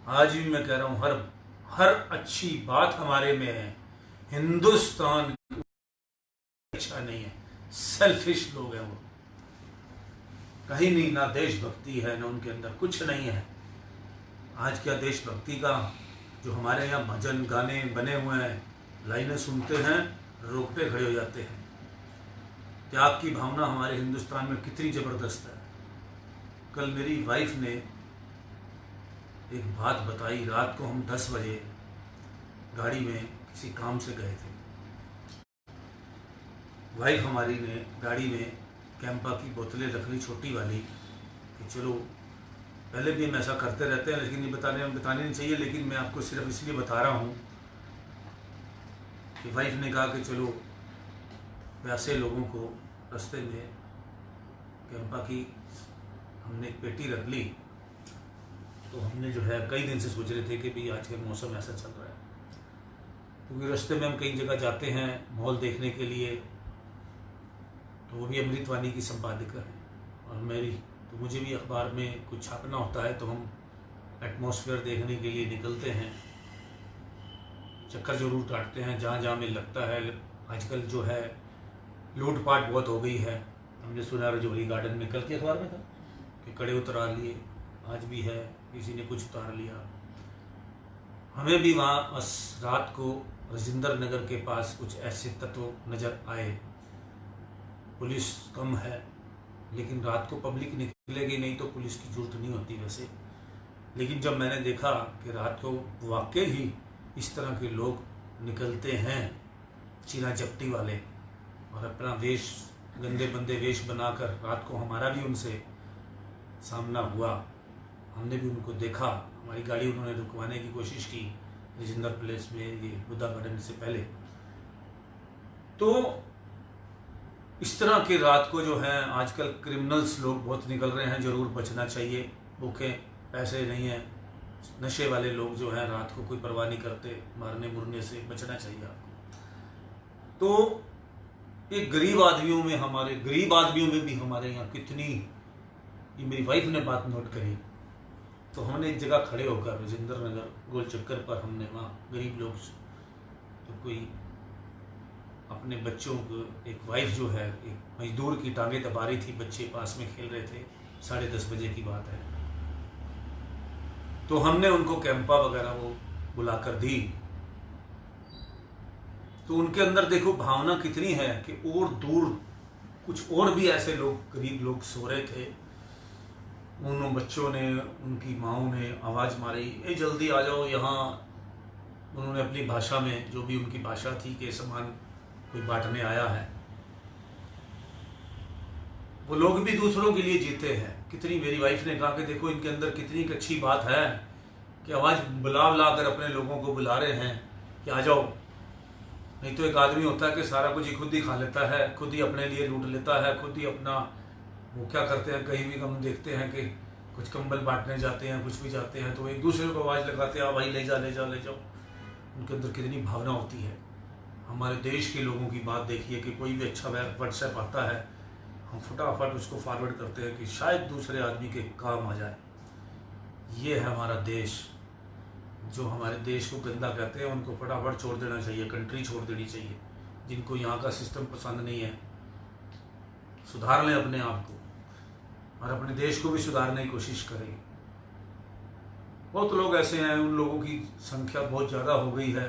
आज भी मैं कह रहा हूँ हर अच्छी बात हमारे में है। हिंदुस्तान अच्छा नहीं है, सेल्फिश लोग हैं वो, कहीं नहीं, ना देशभक्ति है ना उनके अंदर, कुछ नहीं है। आज क्या देशभक्ति का जो हमारे यहाँ भजन गाने बने हुए हैं, लाइनें सुनते हैं रोकटे खड़े हो जाते हैं। त्याग की भावना हमारे हिंदुस्तान में कितनी ज़बरदस्त है। कल मेरी वाइफ ने एक बात बताई। रात को हम 10 बजे गाड़ी में किसी काम से गए थे। वाइफ हमारी ने गाड़ी में कैंपा की बोतलें रख ली छोटी वाली कि चलो, पहले भी हम ऐसा करते रहते हैं लेकिन ये बताने नहीं चाहिए, लेकिन मैं आपको सिर्फ इसलिए बता रहा हूँ कि वाइफ ने कहा कि चलो वैसे लोगों को रास्ते में कैंपा की हमने एक पेटी रख ली। तो हमने जो है कई दिन से सोच रहे थे कि भाई आज का मौसम ऐसा चल रहा है, क्योंकि रास्ते में हम कई जगह जाते हैं मॉल देखने के लिए। तो वो भी अमृतवाणी की संपादिका है और मेरी, तो मुझे भी अखबार में कुछ छापना होता है, तो हम एटमॉस्फेयर देखने के लिए निकलते हैं, चक्कर जरूर काटते हैं जहाँ जहाँ में लगता है। आजकल जो है लूटपाट बहुत हो गई है। हमने सुना रजौरी गार्डन में कल के अखबार में था कि कड़े उतरा लिए, आज भी है, किसी ने कुछ उतार लिया। हमें भी वहाँ रात को राजेंद्र नगर के पास कुछ ऐसे तत्व नज़र आए। पुलिस कम है लेकिन रात को पब्लिक निकलेगी नहीं तो पुलिस की जरूरत नहीं होती वैसे। लेकिन जब मैंने देखा कि रात को वाकई ही इस तरह के लोग निकलते हैं चीना चपटी वाले और अपना वेश गंदे बंदे वेश बनाकर, रात को हमारा भी उनसे सामना हुआ, हमने भी उनको देखा। हमारी गाड़ी उन्होंने रुकवाने की कोशिश की राजेंद्र प्लेस में, ये बुद्धा गार्डन से पहले। तो इस तरह के रात को जो है आजकल क्रिमिनल्स लोग बहुत निकल रहे हैं, ज़रूर बचना चाहिए। भूखे पैसे नहीं हैं, नशे वाले लोग जो हैं रात को कोई परवाह नहीं करते, मारने मुरने से बचना चाहिए आपको। तो ये गरीब आदमियों में भी हमारे यहाँ कितनी, ये मेरी वाइफ ने बात नोट करी। तो हमने एक जगह खड़े होकर राजेंद्र नगर गोल चक्कर पर, हमने वहाँ गरीब लोग, तो कोई अपने बच्चों को, एक वाइफ जो है एक मजदूर की टांगे दबा रही थी, बच्चे पास में खेल रहे थे, 10:30 बजे की बात है। तो हमने उनको कैंपा वगैरह वो बुलाकर दी। तो उनके अंदर देखो भावना कितनी है कि और दूर कुछ और भी ऐसे लोग, गरीब लोग सो रहे थे। उन बच्चों ने, उनकी माओं ने आवाज़ मारी, ए जल्दी आ जाओ यहाँ। उन्होंने अपनी भाषा में, जो भी उनकी भाषा थी, कि सामान कोई बांटने आया है। वो लोग भी दूसरों के लिए जीते हैं। कितनी, मेरी वाइफ ने कहा कि देखो इनके अंदर कितनी एक अच्छी बात है कि आवाज़ बुला कर अपने लोगों को बुला रहे हैं कि आ जाओ। नहीं तो एक आदमी होता है कि सारा कुछ ही खुद ही खा लेता है, खुद ही अपने लिए लूट लेता है, खुद ही अपना, वो क्या करते हैं, कहीं भी हम देखते हैं कि कुछ कंबल बांटने जाते हैं, कुछ भी जाते हैं, तो एक दूसरे को आवाज़ लगाते हैं, भाई ले जा ले जा ले जाओ। उनके अंदर कितनी भावना होती है। हमारे देश के लोगों की बात देखिए कि कोई भी अच्छा व्हाट्सएप आता है, हम फटाफट उसको फॉरवर्ड करते हैं कि शायद दूसरे आदमी के काम आ जाए। ये है हमारा देश। जो हमारे देश को गंदा कहते हैं उनको फटाफट छोड़ देना चाहिए, कंट्री छोड़ देनी चाहिए। जिनको यहाँ का सिस्टम पसंद नहीं है, सुधार लें अपने आप को और अपने देश को भी सुधारने की कोशिश करें। बहुत लोग ऐसे हैं, उन लोगों की संख्या बहुत ज़्यादा हो गई है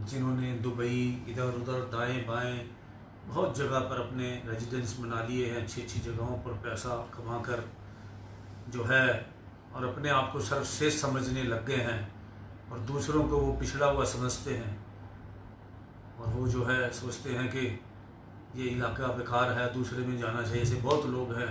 जिन्होंने दुबई, इधर उधर दाएं बाएं बहुत जगह पर अपने रेजिडेंस बना लिए हैं, अच्छी अच्छी जगहों पर पैसा कमा कर जो है और अपने आप को सर्वश्रेष्ठ समझने लग गए हैं और दूसरों को वो पिछड़ा हुआ समझते हैं और वो जो है सोचते हैं कि ये इलाका बेकार है, दूसरे में जाना चाहिए। ऐसे बहुत लोग हैं,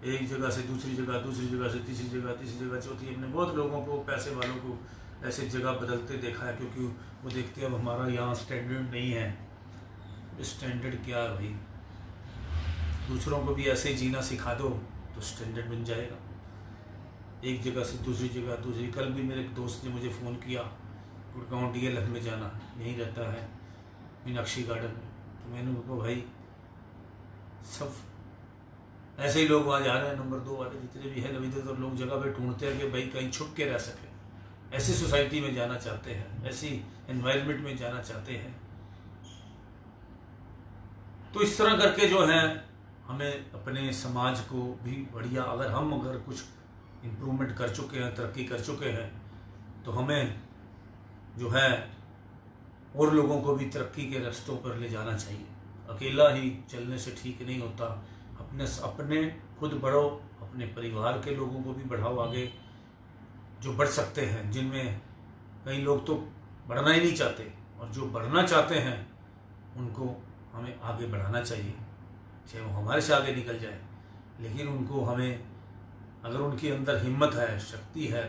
एक जगह से दूसरी जगह, दूसरी जगह से तीसरी जगह, तीसरी जगह चौथी। हमने बहुत लोगों को, पैसे वालों को ऐसे जगह बदलते देखा है, क्योंकि वो देखते हैं अब हमारा यहाँ स्टैंडर्ड नहीं है। स्टैंडर्ड क्या है भाई, दूसरों को भी ऐसे जीना सिखा दो तो स्टैंडर्ड बन जाएगा। एक जगह से दूसरी जगह, दूसरी। कल भी मेरे एक दोस्त ने मुझे फ़ोन किया, गुड़गांव DLF में जाना है, यहीं रहता है मीनाक्षी गार्डन में। तो मैंने उनको, भाई सब ऐसे ही लोग वहाँ जा रहे हैं, नंबर 2 वाले जितने भी हैं, नवीदर तो लोग जगह पे ढूंढते हैं कि भाई कहीं छुप के रह सके। ऐसी सोसाइटी में जाना चाहते हैं, ऐसी एनवायरनमेंट में जाना चाहते हैं। तो इस तरह करके जो है हमें अपने समाज को भी बढ़िया, अगर कुछ इम्प्रूवमेंट कर चुके हैं, तरक्की कर चुके हैं, तो हमें जो है और लोगों को भी तरक्की के रास्तों पर ले जाना चाहिए। अकेला ही चलने से ठीक नहीं होता। अपने खुद बढ़ो, अपने परिवार के लोगों को भी बढ़ाओ आगे, जो बढ़ सकते हैं, जिनमें कई लोग तो बढ़ना ही नहीं चाहते, और जो बढ़ना चाहते हैं उनको हमें आगे बढ़ाना चाहिए, चाहे वो हमारे से आगे निकल जाए। लेकिन उनको हमें, अगर उनके अंदर हिम्मत है, शक्ति है,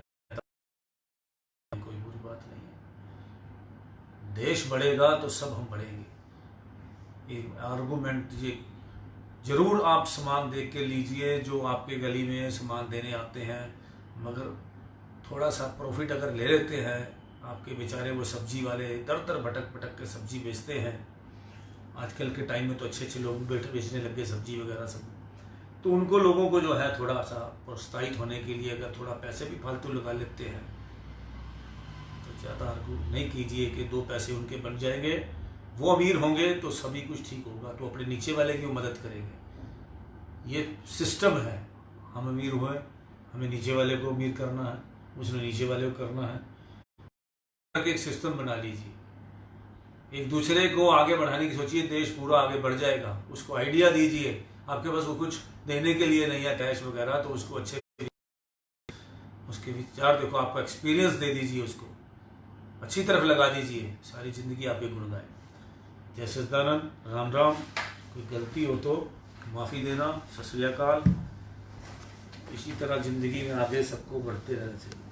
कोई बुरी बात नहीं है। देश बढ़ेगा तो सब हम बढ़ेंगे। एक आर्गूमेंट ये जरूर आप सामान देख के लीजिए, जो आपके गली में सामान देने आते हैं, मगर थोड़ा सा प्रॉफिट अगर ले लेते हैं, आपके बेचारे वो सब्जी वाले दर दर भटक भटक के सब्जी बेचते हैं। आजकल के टाइम में तो अच्छे अच्छे लोग बेचने लग गए सब्जी वगैरह सब। तो उनको लोगों को जो है थोड़ा सा प्रोत्साहित होने के लिए अगर थोड़ा पैसे भी फालतू लगा लेते हैं तो ज़्यादा आर्गू नहीं कीजिए कि 2 पैसे उनके बन जाएंगे, वो अमीर होंगे तो सभी कुछ ठीक होगा, तो अपने नीचे वाले की मदद करेंगे। ये सिस्टम है, हम अमीर हुए, हमें नीचे वाले को अमीर करना है, उसने नीचे वाले को करना है। एक सिस्टम बना लीजिए, एक दूसरे को आगे बढ़ाने की सोचिए, देश पूरा आगे बढ़ जाएगा। उसको आइडिया दीजिए, आपके पास वो कुछ देने के लिए नहीं है कैश वगैरह, तो उसको अच्छे उसके विचार देखो, आपका एक्सपीरियंस दे दीजिए, उसको अच्छी तरफ लगा दीजिए, सारी ज़िंदगी आपके गुण गाए। जय सच्चिदानंद, राम राम। कोई गलती हो तो माफ़ी देना, सत श्री अकाल। इसी तरह ज़िंदगी में आगे सबको बढ़ते रहना चाहिए।